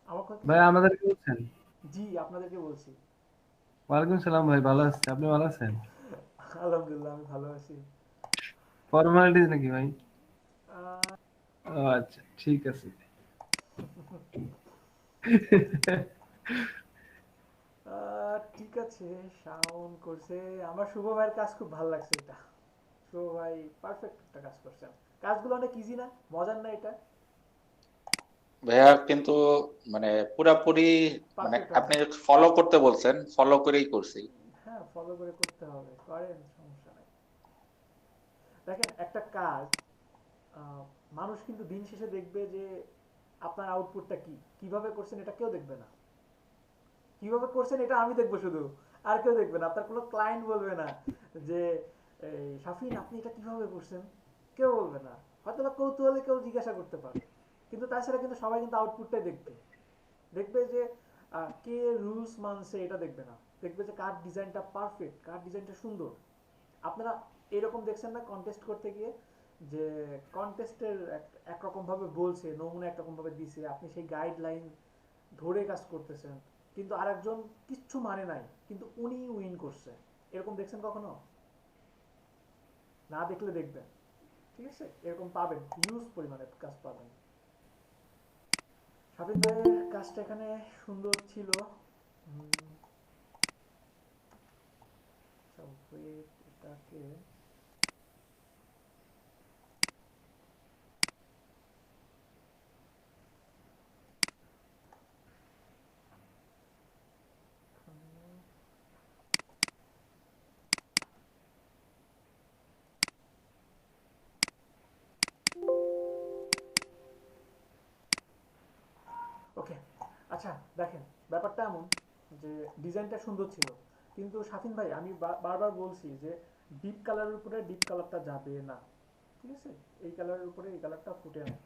আমার কথা কি ভাই শোনা আমাদের কি বলছেন? জি আপনাদেরকে বলছি। ওয়ালাইকুম সালাম ভাই, ভালো আছি, আপনি ভালো আছেন? আলহামদুলিল্লাহ আমি ভালো আছি। ফর্মালিটিস নাকি ভাই? আহ, ও আচ্ছা, ঠিক আছে। ঠিক আছে, সাউন্ড করছে। আমার শুভ ভাইয়ের কাজ খুব ভালো লাগছে এটা। শুভ ভাই পারফেক্ট একটা কাজ করছেন। কাজগুলো অনেক ইজি না, মজার না এটা? ভাইয়া কিন্তু মানে পুরাপুরি মানে পারফেক্ট হয় আপনি নাই। ফলো করতে বলছেন, ফলো করেই করছি। হ্যাঁ, ফলো করে করতে হবে, করেন, সমস্যা নাই। দেখেন একটা কাজ, আহ, মানুষ কিন্তু দিন শেষে দেখবে যে আপনার আউটপুটটা কি, কিভাবে করছেন এটা কেউ দেখবে না। কিভাবে করছেন এটা আমি দেখবো শুধু, আর কেউ দেখবে না। আপনার কোনো ক্লায়েন্ট বলবে না যে এই শাফিন আপনি এটা কিভাবে করছেন, কেউ বলবে না। হয়তো বা কৌতূহলে কেউ জিজ্ঞাসা করতে পারে, কিন্তু তাছাড়া কিন্তু সবাই কিন্তু আউটপুটটাই দেখবে। দেখবে যে কে রুলস মানছে এটা দেখবে না, দেখবে যে কার ডিজাইনটা পারফেক্ট, কার ডিজাইনটা সুন্দর। আপনারা এরকম দেখছেন না কন্টেস্ট করতে গিয়ে, যে কন্টেস্টের একরকম ভাবে বলছে, নমুনা একরকম ভাবে দিছে, আপনি সেই গাইডলাইন ধরে কাজ করতেছেন, কিন্তু আরেকজন কিচ্ছু মানে নাই, কিন্তু উনি উইন করছে। এরকম দেখছেন কখনো? না দেখলে দেখবেন, ঠিক আছে? এরকম পাবেন, হিউজ পরিমাণে কাজ পাবেন। সাবিন ভাইয়ের কাজটা এখানে সুন্দর ছিল। এটাকে ওকে। আচ্ছা, দেখেন, ব্যাপারটা এমন যে ডিজাইনটা সুন্দর ছিল, কিন্তু স্বাধীন ভাই আমি বারবার বলছি যে ডিপ কালারের উপরে ডিপ কালারটা যাবে না, ঠিক আছে? এই কালারের উপরে এই কালারটা ফুটে নাই,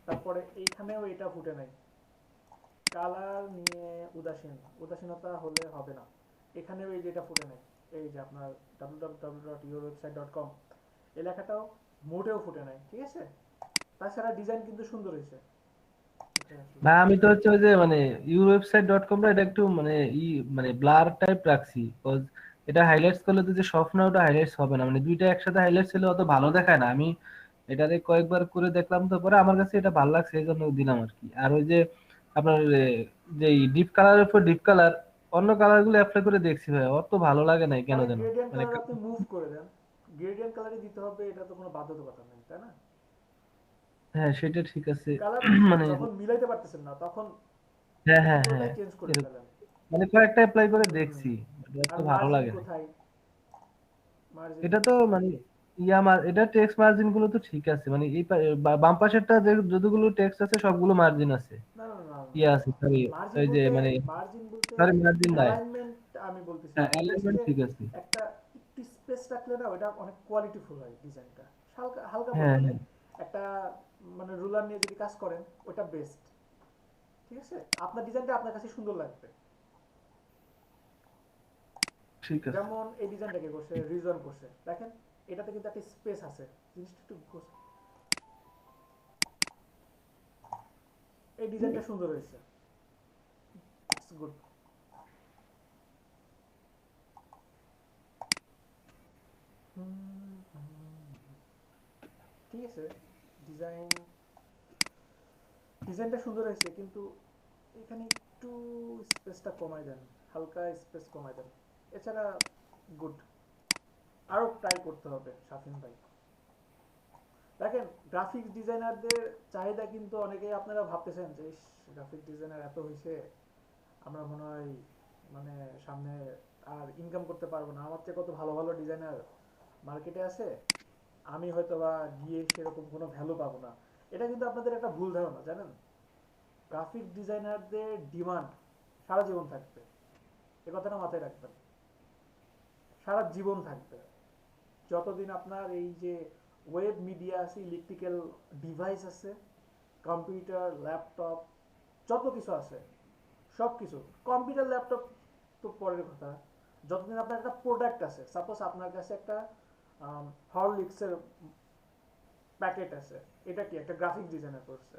তারপরে এইখানেও এটা ফুটে নাই। কালার নিয়ে উদাসীনতা হলে হবে না। এখানেও এই যে এটা ফুটে নাই, এই যে আপনার www.yourwebsite.com এই লেখাটাও মোটেও ফুটে নাই, ঠিক আছে? তাছাড়া ডিজাইন কিন্তু সুন্দর হয়েছে। কোথায় আসলো? ভাই আমি তো হচ্ছে ওই যে মানে ইউওয়েবসাইট.কম টা এটা একটু মানে মানে ব্লার টাইপ রাখছি, কজ এটা হাইলাইটস করলে তো যে সব না ওটা হাইলাইটস হবে না, মানে দুইটা একসাথে হাইলাইটস হলে অত ভালো দেখায় না। আমি এটাতে কয়েকবার করে দেখলাম, তো পরে আমার কাছে এটা ভালো লাগছে, এই জন্য দিলাম আর কি। আর ওই যে আপনার যে ডিপ কালারের উপর ডিপ কালার, অন্য কালার গুলো অ্যাপ্লাই করে দেখছি ভাই, অত ভালো লাগে নাই কেন তাহলে যেন। গ্রেডিয়েন্ট মানে কালার আপনি মুভ করে দেন। গ্রেডিয়েন্ট কালারই দিতে হবে, এটা তো কোনো বাধ্যবাধকতা নেই, তাই না? হ্যাঁ সেটা ঠিক আছে। কালার মানে যখন মিলাইতে পারতেছেন না তখন হ্যাঁ হ্যাঁ হ্যাঁ, পুরোটাই চেঞ্জ করে এরকম ফেলেন। মানে কয়েকটা অ্যাপ্লাই করে হুম। দেখছি, আর তো ভালো মার্জিন লাগে না। কোথায়? মার্জিন এটা তো মানে এটা টেক্সট মার্জিন গুলো তো ঠিক আছে, মানে এই বাম পাশেরটা যে যতগুলো টেক্সট আছে সবগুলো মার্জিন আছে। না না না না, আছে সরি, মার্জিন ওই যে বলতে, মানে মার্জিন বলতে সরি মার্জিন নাই। অ্যালাইনমেন্ট আমি বলতেছি না। হ্যাঁ এটা হচ্ছে অ্যালাইনমেন্ট যে ঠিক আছে। একটা একটু স্পেস রাখলে না ওটা অনেক কোয়ালিটিফুল হয় ডিজাইনটা। হালকা হালকা হ্যাঁ পরিমাণে হ্যাঁ একটা মানে রুলার নিয়ে যদি কাজ করেন ওটা বেস্ট, ঠিক আছে? আপনার ডিজাইনটা আপনার কাছে সুন্দর লাগবে। ঠিক আছে। যেমন এই ডিজাইনটাকে করছে রিজন করছে, দেখেন এটাতে কিন্তু একটা স্পেস আছে, জিনিসটা একটু এই ডিজাইনটা সুন্দর হয়েছে, ইটস গুড। ঠিক আছে, ডিজাইন ডিজাইনটা সুন্দর হয়েছে, কিন্তু এখানে একটু স্পেসটা কমাই দেন, হালকা স্পেস কমাই দেন। এছাড়া গুড। আরো ট্রাই করতে হবে শাফিন ভাই। দেখেন, গ্রাফিক্স ডিজাইনারদের চাহিদা কিন্তু অনেকেই আপনারা ভাবতেছেন যে গ্রাফিক ডিজাইনার এত হয়েছে, আমরা মনে হয় মানে সামনে আর ইনকাম করতে পারবো না, আমার চেয়ে কত ভালো ভালো ডিজাইনার মার্কেটে আছে, আমি হয়তো বা গিয়ে সেরকম কোনো ভ্যালু পাবো না। এটা কিন্তু আপনাদের একটা ভুল ধারণা, জানেন? গ্রাফিক ডিজাইনারদের ডিমান্ড সারা জীবন থাকবে, এ কথাটা মাথায় রাখবেন। সারা জীবন থাকবে, যতদিন আপনার এই যে ওয়েব মিডিয়া আছে, ইলেকট্রিক্যাল ডিভাইস আছে, কম্পিউটার ল্যাপটপ যত কিছু আছে, সব কিছু, কম্পিউটার ল্যাপটপ তো পরের কথা, যতদিন আপনার একটা প্রোডাক্ট আছে, সাপোজ আপনার কাছে একটা হরলিক্সের প্যাকেট আছে, এটা কি একটা গ্রাফিক ডিজাইনার করছে?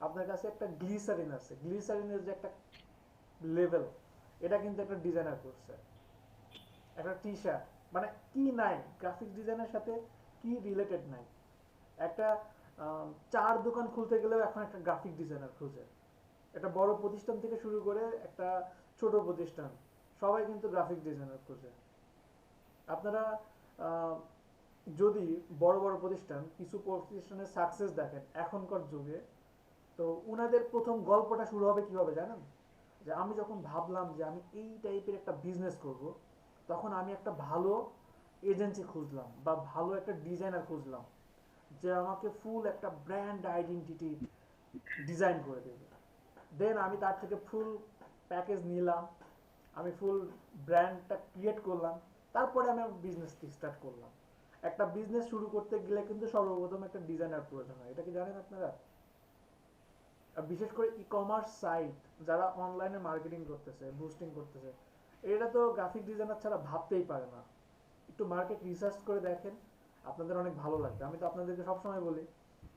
আপনার কাছে একটা গ্লিসারিন আছে, গ্লিসারিনের যে একটা লেভেল, এটা কিন্তু একটা ডিজাইনার করছে। একটা টি শার্ট, মানে কি নাই গ্রাফিক্স ডিজাইনের সাথে, কি রিলেটেড নাই। একটা চার দোকান খুলতে গেলেও এখন একটা গ্রাফিক ডিজাইনার খুঁজে। একটা বড় প্রতিষ্ঠান থেকে শুরু করে একটা ছোট প্রতিষ্ঠান, সবাই কিন্তু গ্রাফিক ডিজাইনার খুঁজে। আপনারা আহ, যদি বড় বড় প্রতিষ্ঠান, কিছু প্রতিষ্ঠানের সাকসেস দেখেন এখনকার যুগে, তো উনাদের প্রথম গল্পটা শুরু হবে কিভাবে জানেন? যে আমি যখন ভাবলাম যে আমি এই টাইপের একটা বিজনেস করব, তখন আমি একটা ভালো এজেন্সি খুঁজলাম বা ভালো একটা ডিজাইনার খুঁজলাম, যে আমাকে ফুল একটা ব্র্যান্ড আইডেন্টিটি ডিজাইন করে দেবে। দেন আমি তার থেকে ফুল প্যাকেজ নিলাম, আমি ফুল ব্র্যান্ডটা ক্রিয়েট করলাম, তারপরে আমি আমার বিজনেসটি স্টার্ট করলাম। একটা বিজনেস শুরু করতে গেলে কিন্তু সর্বপ্রথম একটা ডিজাইনার প্রয়োজন হয়, এটা কি জানেন আপনারা? আর বিশেষ করে ই কমার্স সাইট যারা অনলাইনে মার্কেটিং করতেছে, বুস্টিং করতেছে, এটা তো গ্রাফিক ডিজাইনার ছাড়া ভাবতেই পারে না। একটু মার্কেট রিসার্চ করে দেখেন, আপনাদের অনেক ভালো লাগবে। আমি তো আপনাদেরকে সবসময় বলি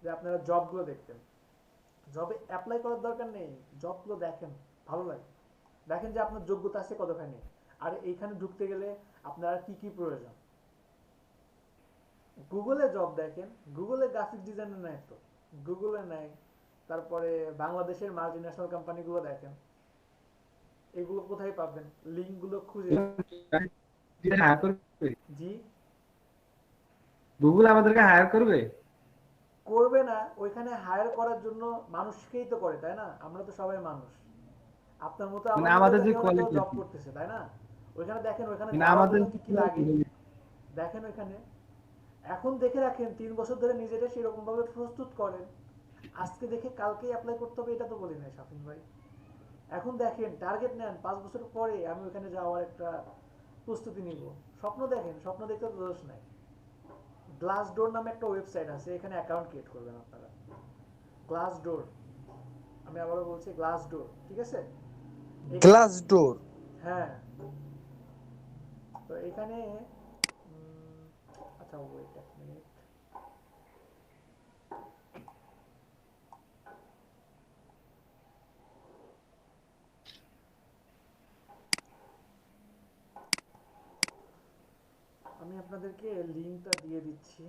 যে আপনারা জবগুলো দেখতেন, জবে অ্যাপ্লাই করার দরকার নেই, জবগুলো দেখেন, ভালো লাগে। দেখেন যে আপনার যোগ্যতা আছে কতখানি, আর এইখানে ঢুকতে গেলে আপনার কি কি প্রয়োজন। গুগলে জব দেখেন, গুগলে গ্রাফিক ডিজাইনার নেয় তো, গুগলে নেয়। তারপরে বাংলাদেশের মাল্টি ন্যাশনাল কোম্পানিগুলো দেখেন, এগুলো কোথায় পাবেন, লিঙ্কগুলো খুঁজে। হায়ার করবে, জি, গুগল আমাদেরকে হায়ার করবে। করবে না, ওইখানে হায়ার করার জন্য মানুষকেই তো করে, তাই না? আমরা তো সবাই মানুষ, আপনার মতো মানে আমার মতো আমাদের যে দেখে অনেকেও কোয়ালিটি, জব করতেছে, তাই না? ওইখানে দেখেন, ওইখানে মানে যাওয়ার আমাদের জন্য কি কি লাগে দেখেন ওইখানে। এখন দেখে রাখেন, 3 বছর ধরে নিজেটা সেরকম ভাবে প্রস্তুত করেন। আজকে দেখে কালকেই অ্যাপ্লাই করতে হবে এটা তো বলি নাই শাফিন ভাই। এখন দেখেন, টার্গেট নেন, 5 বছর পরে আমি ওখানে যাওয়ার একটা প্রস্তুতি নিব। স্বপ্ন দেখেন, স্বপ্ন দেখতে তো দোষ নাই। গ্লাস ডোর নামে একটা ওয়েবসাইট আছে, এখানে অ্যাকাউন্ট ক্রিয়েট করবেন আপনারা। গ্লাস ডোর, আমি আবারও বলছি গ্লাস ডোর, ঠিক আছে? Glass door. হ্যাঁ, তো এখানে আচ্ছা ওয়েট এক মিনিট। আমি আপনাদেরকে লিঙ্কটা দিয়ে দিচ্ছি।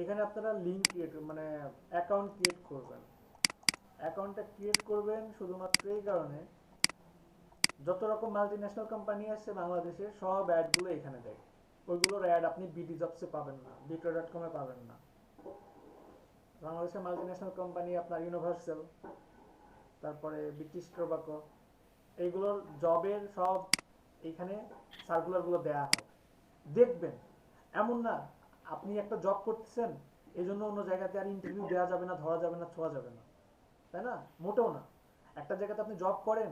এখানে আপনারা লিঙ্ক ক্রিয়েট, মানে অ্যাকাউন্ট ক্রিয়েট করবেন। অ্যাকাউন্টটা ক্রিয়েট করবেন শুধুমাত্র এই কারণে, যত রকম মাল্টি ন্যাশনাল কোম্পানি আছে বাংলাদেশে, সব অ্যাডগুলো এখানে দেয়। ওইগুলোর অ্যাড আপনি বিডি জবসে পাবেন না, বিক্রয়.কমে পাবেন না। বাংলাদেশের মাল্টি ন্যাশনাল কোম্পানি আপনার ইউনিভার্সাল, তারপরে ব্রিটিশ টোবাকো, এইগুলোর জবের সব এইখানে সার্কুলারগুলো দেয়া হয়, দেখবেন। এমন না আপনি একটা জব করতেছেন, এই জন্য অন্য জায়গাতে আর ইন্টারভিউ দেওয়া যাবে না, ধরা যাবে না, ছোঁয়া যাবে না, তাই না? মোটেও না। একটা জায়গাতে আপনি জব করেন,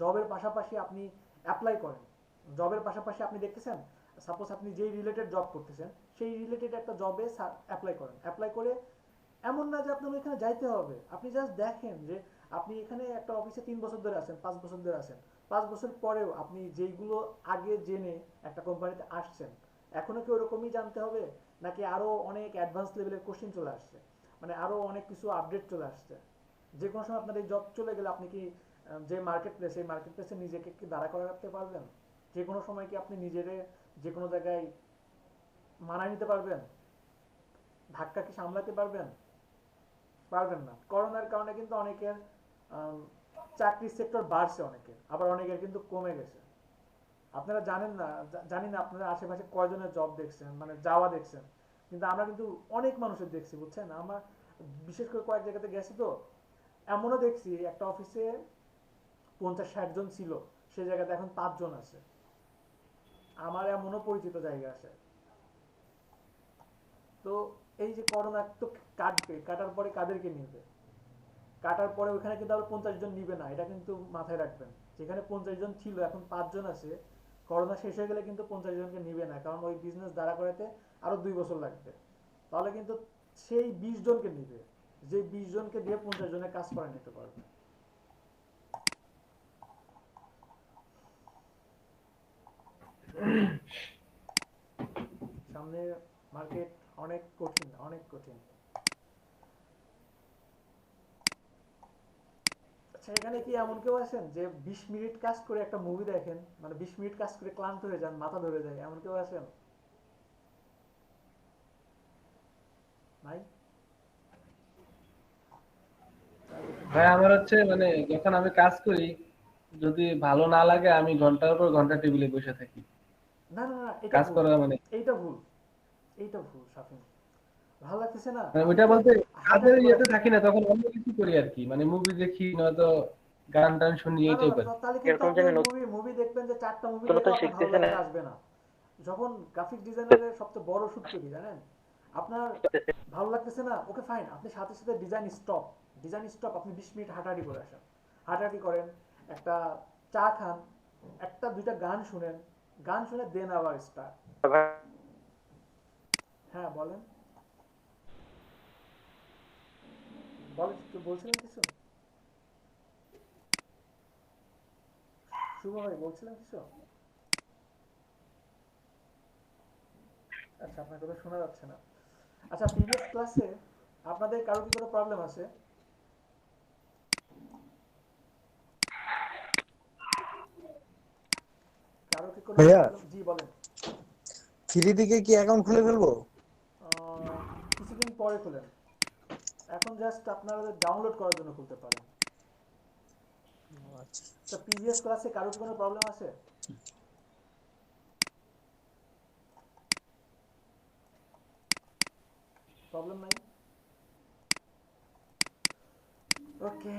জবের পাশাপাশি আপনি অ্যাপ্লাই করেন, জবের পাশাপাশি আপনি দেখতেছেন, সাপোজ আপনি যেই রিলেটেড জব করতেছেন সেই রিলেটেড একটা জবে অ্যাপ্লাই করেন। অ্যাপ্লাই করে এমন না যে আপনার ওইখানে যাইতে হবে, আপনি জাস্ট দেখেন যে আপনি এখানে একটা অফিসে 3 বছর ধরে আছেন, 5 বছর ধরে আছেন, 5 বছর পরেও আপনি যেইগুলো আগে জেনে একটা কোম্পানিতে আসছেন, এখনো কি ওরকমই জানতে হবে, নাকি আরো অনেক অ্যাডভান্স লেভেলের কোশ্চেন চলে আসছে, মানে আরো অনেক কিছু আপডেট চলে আসছে। যে কোনো সময় আপনার এই জব চলে গেলে আপনি কি যে মার্কেট প্লেস, এই মার্কেট প্লেসে নিজেকে কি দাঁড়া করে রাখতে পারবেন? যে কোনো সময় কি আপনি নিজেরে যে কোনো জায়গায় মানায় নিতে পারবেন? ধাক্কা কি সামলাতে পারবেন? পারবেন না। করোনার কারণে কিন্তু অনেকের চাকরির সেক্টর বাড়ছে, অনেকের আবার অনেকের কিন্তু কমে গেছে। আপনারা জানেন না, জানি না আপনারা আশেপাশে কয়জনের জব দেখছেন, মানে যাওয়া দেখছেন, কিন্তু আমরা কিন্তু অনেক মানুষের দেখছি, বুঝছেন? আমরা বিশেষ করে কয়েক জায়গাতে গেছি তো, এমনও দেখছি একটা অফিসে 50-60 জন ছিল, সেই জায়গাতে এখন 5 জন আছে। আমার এমনও পরিচিত জায়গা আছে। তো এই যে করোনা তো কাটবে, কাটার পরে কাদেরকে নিবে? কাটার পরে ওখানে কিন্তু আবার 50 জন নিবে না, এটা কিন্তু মাথায় রাখবেন। যেখানে 50 জন ছিল এখন 5 জন আছে, করোনা শেষ হয়ে গেলে কিন্তু 50 জনকে নিবে না, কারণ ওই বিজনেস দাঁড়া করাতে আরো 2 বছর লাগবে। তাহলে কিন্তু সেই 20 জনকে নিবে, যে 20 জনকে দিয়ে 50 জনের কাজ করে নিতে পারবে। সামনে মার্কেট অনেক কঠিন, অনেক কঠিন। আচ্ছা এখানে কি এমন কেউ আছেন যে 20 মিনিট কাজ করে একটা মুভি দেখেন, মানে 20 মিনিট কাজ করে ক্লান্ত হয়ে যান, মাথা ধরে যায়, এমন কেউ আছেন? নাই? ভাই আমার হচ্ছে মানে যখন আমি কাজ করি যদি ভালো না লাগে আমি ঘন্টার পর ঘন্টা টেবিলে বসে থাকি না না না, এটা কাজ ভুল, করা মানে এইটা ভুল, এইটা ভুল শাফিন। ভালো লাগতেছে না, মানে ওইটা উঠে বলতে কাজের হাঁটাহাঁটি করে ইয়েতে আসেন। থাকি না তখন অন্য কিছু করি আর কি, মানে মুভি দেখি নয়তো গান টান শুনি না এই না না, টাইপের। তাহলে কিন্তু আপনি মুভি মুভি দেখবেন যে 4টা মুভি দেখে আপনার ভালো লাগতে আসবে না। যখন গ্রাফিক ডিজাইনারের সবচেয়ে বড় সূত্র কি জানেন? আপনার ভালো লাগতেছে না, ওকে ফাইন, আপনি সাথে সাথে ডিজাইন স্টপ, আপনি 20 মিনিট হাঁটাহাঁটি করে আসেন, হাঁটাহাঁটি করেন, একটা চা খান, একটা দুইটা গান শুনেন, গান শুনে দেন আবার স্টার্ট। হ্যাঁ বলেন, বলেন কি বলছিলেন কিছু? শুভ ভাই বলছিলেন কিছু? আচ্ছা আপনার কথা শোনা যাচ্ছে না। আচ্ছা প্রিভিয়াস ক্লাসে আপনাদের কারো কি কোনো প্রবলেম আছে? কারো কি কোনো ভাইয়া প্রবলেম? জি বলেন। ফ্রি থেকে কি অ্যাকাউন্ট খুলে ফেলবো? আহ, কিছুদিন পরে খুলেন, এখন জাস্ট আপনারা ডাউনলোড করার জন্য খুলতে পারেন। আচ্ছা। তো প্রিভিয়াস ক্লাসে কারো কি কোনো প্রবলেম আছে? প্রবলেম নাই? ওকে,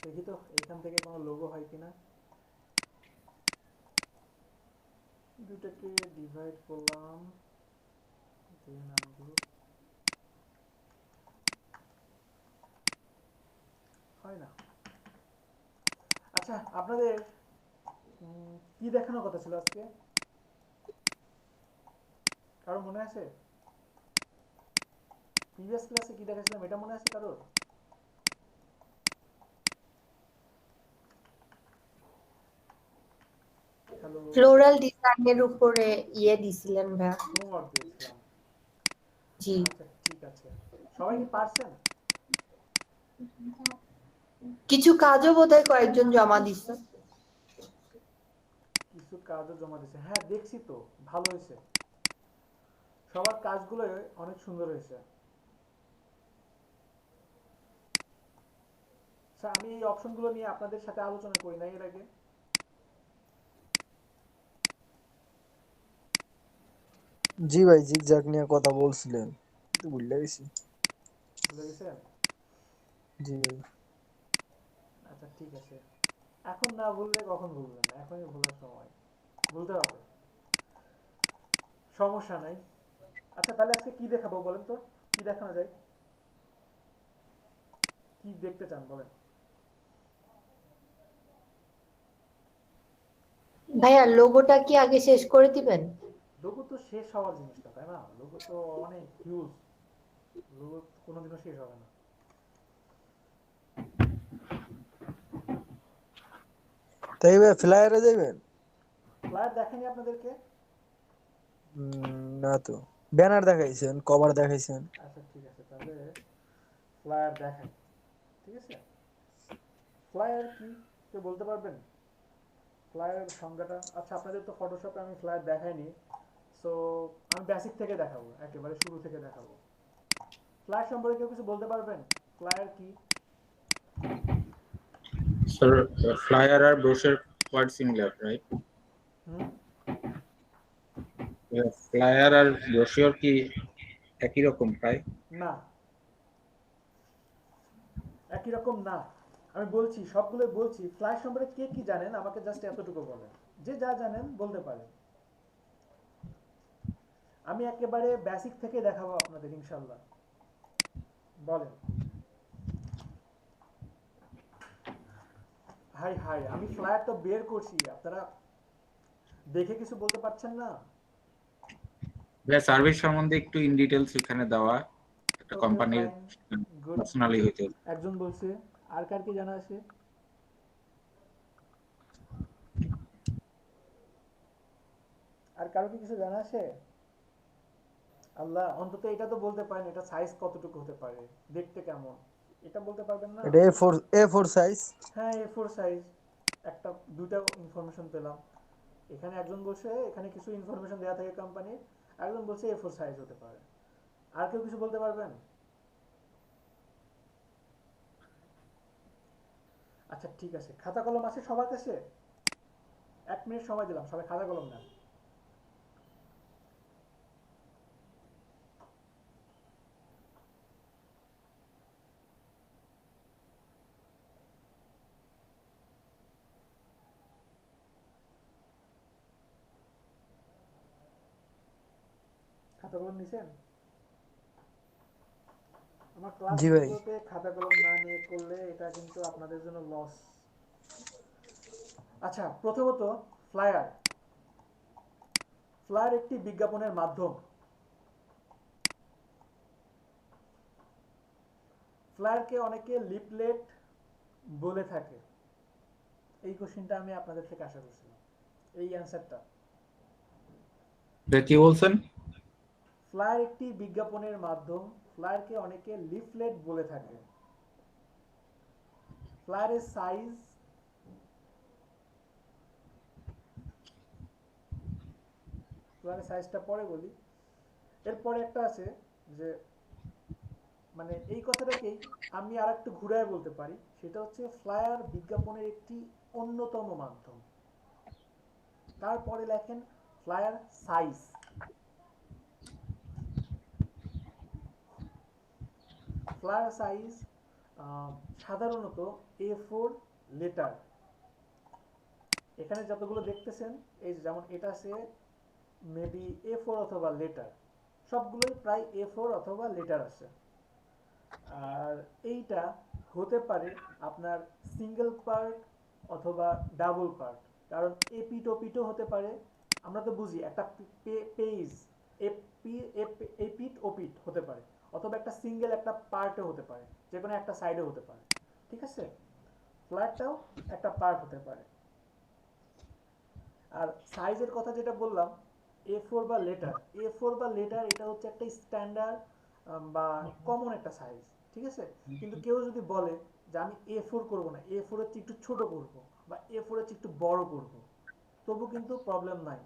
দেখি তো এখান থেকে কোনো লোগো হয় কিনা। দুটাকে ডিভাইড করলাম, দেন আনগ্রুপ, হয় না। আচ্ছা আপনাদের কি দেখানোর কথা ছিল আজকে, কারো মনে আছে? প্রিভিয়াস ক্লাসে কি দেখাছিলাম এটা মনে আছে কারোর? হ্যালো, ফ্লোরাল ডিজাইনের উপরে দিছিলেন ভাইয়া। হোমওয়ার্ক দিয়েছিলাম। জি। আচ্ছা ঠিক আছে, সবাই কি পারছেন? কিছু কাজও বোধহয় কয়েকজন জমা দিছে। কিছু কাজও জমা দিয়েছে, হ্যাঁ দেখছি তো, ভালো হয়েছে, সবার কাজগুলো অনেক সুন্দর হয়েছে। আচ্ছা আমি এই অপশনগুলো নিয়ে আপনাদের সাথে আলোচনা করি না এর আগে? জি ভাই, জিগজ্যাগ নিয়ে কথা বলছিলেন, কিন্তু ভুলে গেছি। ভুলে গেছেন? জি ভাই। আচ্ছা ঠিক আছে, এখন না ভুললে কখন ভুলবেন, না এখনই ভুলার সময়, ভুলতে হবে, সমস্যা নাই। আচ্ছা তাহলে আজকে কি দেখাবো বলেন তো, কি দেখানো যায়, কি দেখতে চান বলেন? ভাইয়া লোগোটা কি আগে শেষ করে দিবেন? লোগো তো শেষ হওয়ার জিনিস না তাই না, লোগো তো অনেক হিউজ, লোগো কোনোদিনও শেষ হবে না। তাই ভাই ফ্লায়ারে যাবেন? ফ্লায়ার দেখেনি আপনাদেরকে? না তো, ব্যানার দেখাইছেন, কভার দেখাইছেন। আচ্ছা ঠিক আছে, তাহলে ফ্লায়ার দেখাই, ঠিক আছে। ফ্লায়ার কি কেউ বলতে পারবেন? ফ্লায়ার সংজ্ঞাটা, আচ্ছা আপনাদের তো ফটোশপে আমি ফ্লায়ার দেখাইনি, সো আমি বেসিক থেকে দেখাবো, একেবারে শুরু থেকে দেখাবো। ফ্লায়ার সম্পর্কে কেউ কিছু বলতে পারবেন? ফ্লায়ার কি? So flyer or brochure quite similar, right? Hmm, Flyer R brochure কি একই রকম প্রায়? না একই রকম না, আমি বলছি সবগুলো বলছি। ফ্লায়ার সম্পর্কে কে কি জানেন আমাকে জাস্ট এতটুকু বলেন, যে যা জানেন বলতে পারেন, আমি একেবারে বেসিক থেকে দেখাবো আপনাদের ইনশাল্লাহ। বলেন। হাই হাই, আমি ফ্লায়ার তো বের করছি, আপনারা দেখে কিছু বলতে পারছেন না? সার্ভিস সম্বন্ধে একটু ইন ডিটেলস এখানে দেওয়া, একটা ওকে কোম্পানির ফাইন, গুড, পার্সোনালি হইতে। একজন বলছে, আর কার কি জানা আছে? আর কারো কি কিছু জানা আছে? আল্লাহ, অন্তত এটা তো বলতে পারেন এটা সাইজ কতটুকু হতে পারে, দেখতে কেমন, এটা বলতে পারবেন না? এটা A4 সাইজ। হ্যাঁ, A4 সাইজ। একটা দুইটা ইনফরমেশন পেলাম। এখানে একজন বলছে এখানে কিছু ইনফরমেশন দেওয়া থাকে কোম্পানির, একজন বলছে A4 সাইজ হতে পারে। আর কেউ কিছু বলতে পারবেন? আচ্ছা ঠিক আছে, খাতা কলম আছে সবার কাছে? 1 মিনিট সময় দিলাম, সবাই খাতা কলম নেন। খাতা কলম নিছেন? আমার জি ভাই। ক্লাসগুলোতে খাতা কলম না নিয়ে করলে এটা কিন্তু আপনাদের জন্য লস। আচ্ছা, প্রথমত ফ্লায়ার। ফ্লায়ার একটি বিজ্ঞাপনের মাধ্যম। ফ্লায়ারকে অনেকে লিফলেট বলে থাকে। এই কোশ্চেনটা আমি আপনাদের থেকে আশা করছিলাম, এই অ্যান্সারটা। এটা কি বলছেন? ফ্লায়ার একটি বিজ্ঞাপনের মাধ্যম। ফ্লায়ারকে অনেকে লিফলেট বলে থাকে। ফ্লায়ারের সাইজ, ফ্লায়ারের সাইজটা পরে বলি। এরপরে একটা আছে যে মানে এই কথাটাকেই আমি আর একটু ঘুরায় বলতে পারি, সেটা হচ্ছে ফ্লায়ার বিজ্ঞাপনের একটি অন্যতম মাধ্যম। তারপরে লেখেন ফ্লায়ার সাইজ। ফ্লায়ার সাইজ সাধারণত A4 লেটার। এখানে যতগুলো দেখতেছেন, এই যেমন এটা আছে মেবি A4 অথবা লেটার, সবগুলোই প্রায় A4 অথবা লেটার আছে। আর এইটা হতে পারে আপনার সিঙ্গেল পার্ট অথবা ডাবল পার্ট, কারণ এপিট ওপিটও হতে পারে। আমরা তো বুঝি একটা পেজ এপিট ওপিট হতে পারে, অথবা একটা সিঙ্গেল একটা পার্টও হতে পারে, যে কোনো একটা সাইডে হতে পারে। ঠিক আছে, ফ্ল্যাটটাও একটা পার্ট হতে পারে। আর সাইজের কথা যেটা বললাম, A4 বা লেটার, A4 বা লেটার এটা হচ্ছে একটা স্ট্যান্ডার্ড বা কমন একটা সাইজ। ঠিক আছে, কিন্তু কেউ যদি বলে যে আমি A4 করব না, A4 হচ্ছে একটু ছোট করব বা A4 হচ্ছে একটু বড় করব, তবু কিন্তু প্রবলেম নাই।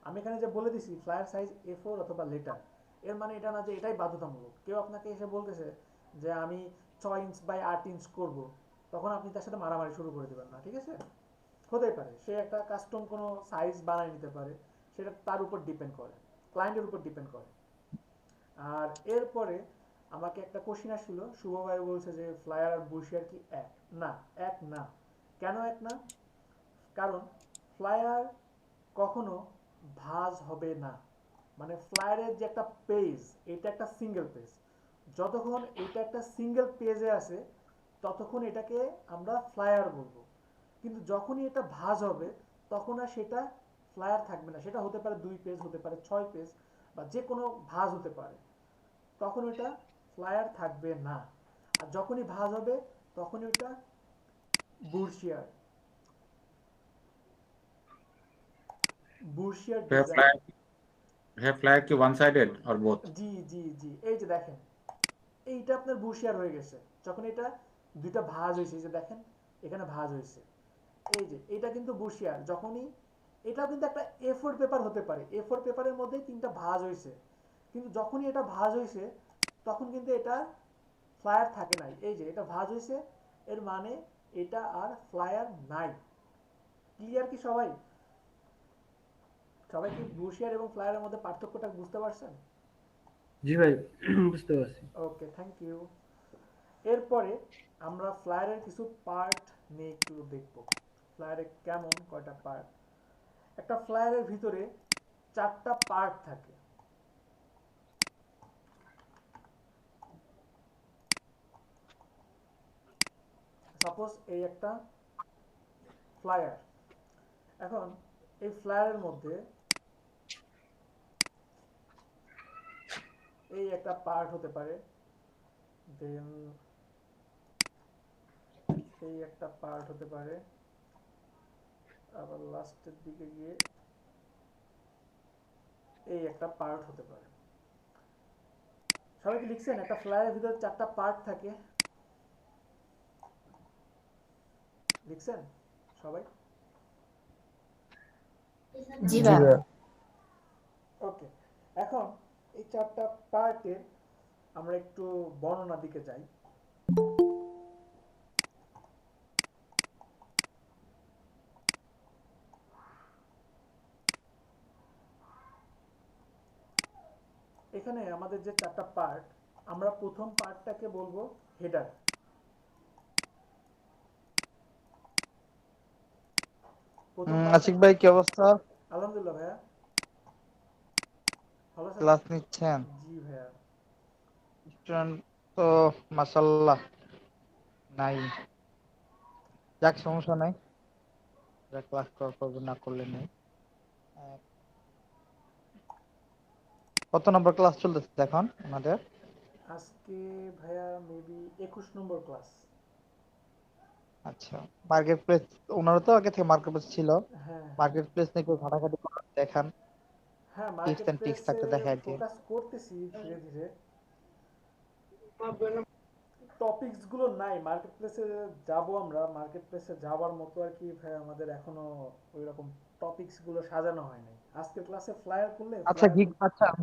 আমি এখানে যে বলে দিছি ফ্লায়ার সাইজ A4 অথবা লেটার, এর মানে এটা না যে এটাই বাধ্যতামূলক। কেউ আপনাকে এসে বলতেছে যে আমি 6 ইঞ্চ বাই 8 ইঞ্চ করব, তখন আপনি তার সাথে মারামারি শুরু করে দেবেন না। ঠিক আছে, হতেই পারে সে একটা কাস্টম কোনো সাইজ বানায় নিতে পারে, সেটা তার উপর ডিপেন্ড করে, ক্লায়েন্টের উপর ডিপেন্ড করে। আর এরপরে আমাকে একটা কোশ্চেন আসছিল, শুভ ভাই বলছে যে ফ্লায়ার আর বুশিয়ার কি এক? না, এক না। কেন এক না? কারণ ফ্লায়ার কখনো ভাঁজ হবে না। মানে ফ্লায়ারের যে একটা পেজ, এটা একটা সিঙ্গেল পেজ। যতক্ষণ এটা একটা সিঙ্গেল পেজে আছে ততক্ষণ এটাকে আমরা ফ্লায়ার বলবো। কিন্তু যখনই এটা ভাঁজ হবে তখন আর সেটা ফ্লায়ার থাকবে না। সেটা হতে পারে 2 পেজ, হতে পারে 6 পেজ, বা যে কোনো ভাঁজ হতে পারে, তখন ওটা ফ্লায়ার থাকবে না। আর যখনই ভাঁজ হবে তখনই ওটা বুরশিয়ার, বুরশিয়ার ডিজাইন। ফ্লায়ার কি ওয়ান সাইডেড অর বোথ? জি জি জি, এই যে দেখেন, এইটা আপনার বুশিয়ার হয়ে গেছে যখন এটা দুইটা ভাঁজ হয়েছে। এই যে দেখেন এখানে ভাঁজ হয়েছে, এই যে এটা কিন্তু বুশিয়ার। যখনই এটাও কিন্তু একটা A4 পেপার হতে পারে, A4 পেপারের মধ্যে 3টা ভাঁজ হয়েছে, কিন্তু যখনই এটা ভাঁজ হয়েছে তখন কিন্তু এটা ফ্লায়ার থাকে নাই। এই যে এটা ভাঁজ হয়েছে, এর মানে এটা আর ফ্লায়ার নাই। ক্লিয়ার কি সবাই? সবাই কি বুশিয়ার এবং ফ্লায়ারের মধ্যে পার্থক্যটা বুঝতে পারছেন? জি ভাই, বুঝতে পারছি। ওকে, থ্যাংক ইউ। এরপরে আমরা ফ্লায়ারের কিছু পার্ট নিয়ে একটু দেখব। ফ্লায়ারে কেমন, কয়টা পার্ট? একটা ফ্লায়ারের ভিতরে 4টা পার্ট থাকে। সাপোজ এই একটা ফ্লায়ার। এখন এই ফ্লায়ারের মধ্যে এই একটা পার্ট হতে পারে, দেন এই একটা পার্ট হতে পারে, আবার লাস্টের দিকে গিয়ে এই একটা পার্ট হতে পারে। সবাই কি লিখছেন একটা ফ্লায়ারের ভিতরে 4টা পার্ট থাকে? লিখছেন সবাই? জি জি ভাইয়া। ভাইয়া। ওকে, এখন এই 4টা পার্টের আমরা একটু বর্ণনা দিকে যাই। এখানে আমাদের যে 4টা পার্ট, আমরা প্রথম পার্টটাকে বলবো হেডার। প্রথম পার্টটা, আশিক ভাই কি অবস্থা? আলহামদুলিল্লাহ ভাইয়া, ভালো আছেন? ক্লাস নিচ্ছেন? জি ভাইয়া। স্টুডেন্ট তো মাশাআল্লাহ নাই। যাক সমস্যা নাই, যা ক্লাস করবে না করলে নেই। আহ, কত নম্বর ক্লাস চলতেছে এখন আমাদের? আজকে ভাইয়া মেবি 21 নম্বর ক্লাস। আচ্ছা, মার্কেট প্লেস ওনারা তো আগে থেকে মার্কেট প্লেস ছিল। হ্যাঁ হ্যাঁ মার্কেট প্লেস নিয়ে একটু ঘাটাঘাটি করে দেখান, হ্যাঁ, টিপস মার্কেট এন্ড ট্রিক্স প্লেসে থাকতে দেখায় আর কি। ফোকাস করতেছি ধীরে ধীরে। টপিকস গুলো নাই মার্কেট প্লেসে, যাব আমরা মার্কেট প্লেসে যাওয়ার মতো আর কি ভাই, আমাদের এখনো ওই রকম টপিকস গুলো সাজানো হয় নাই। আজকের ক্লাসে ফ্লায়ার করলে আচ্ছা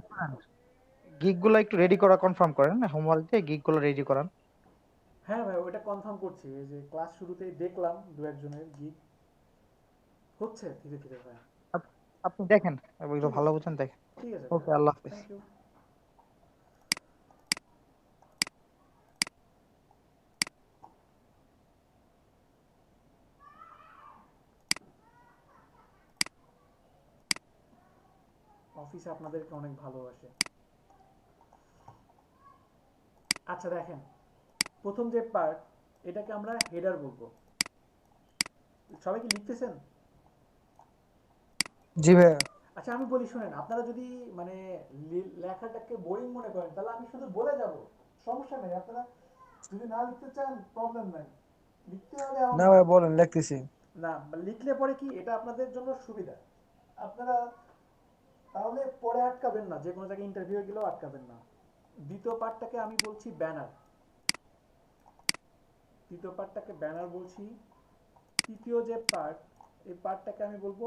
ফ্লায়ার। গিগ গুলো একটু রেডি করা কনফার্ম করেন, হোমওয়ার্ক দিয়ে গিগ গুলো রেডি করান। হ্যাঁ ভাই, ওইটা কনফার্ম করছি। এই যে ক্লাস শুরুতেই দেখলাম দু একজনের গিগ হচ্ছে ধীরে ধীরে ভাই। আপ- আপনি দেখেন, এগুলো ঠিক ভালো আছে, বুঝেন দেখেন। ঠিক আছে ওকে, ভাই, আল্লাহ হাফেজ। Thank you. অফিসে আপনাদেরকে অনেক ভালোবাসে। আচ্ছা দেখেন, প্রথম যে পার্ট, এটাকে আমরা হেডার বলবো। সবাই কি লিখতেছেন? জি ভাইয়া। আচ্ছা আমি বলি শুনেন, আপনারা যদি মানে লেখাটাকে বোরিং মনে করেন তাহলে আমি শুধু বলে যাব, সমস্যা নেই। আপনারা যদি না লিখতে চান প্রবলেম নাই, লিখতে হবে এমন না না। ভাইয়া বলেন, লিখতেছি। না, লিখলে পরে কি এটা আপনাদের জন্য সুবিধা, আপনারা তাহলে পরে আটকাবেন না, যে কোনো জায়গায় ইন্টারভিউ গেলেও আটকাবেন না। দ্বিতীয় পার্টটাকে আমি বলছি ব্যানার, দ্বিতীয় পার্টটাকে ব্যানার বলছি। তৃতীয় যে পার্ট, এই পার্টটাকে আমি বলবো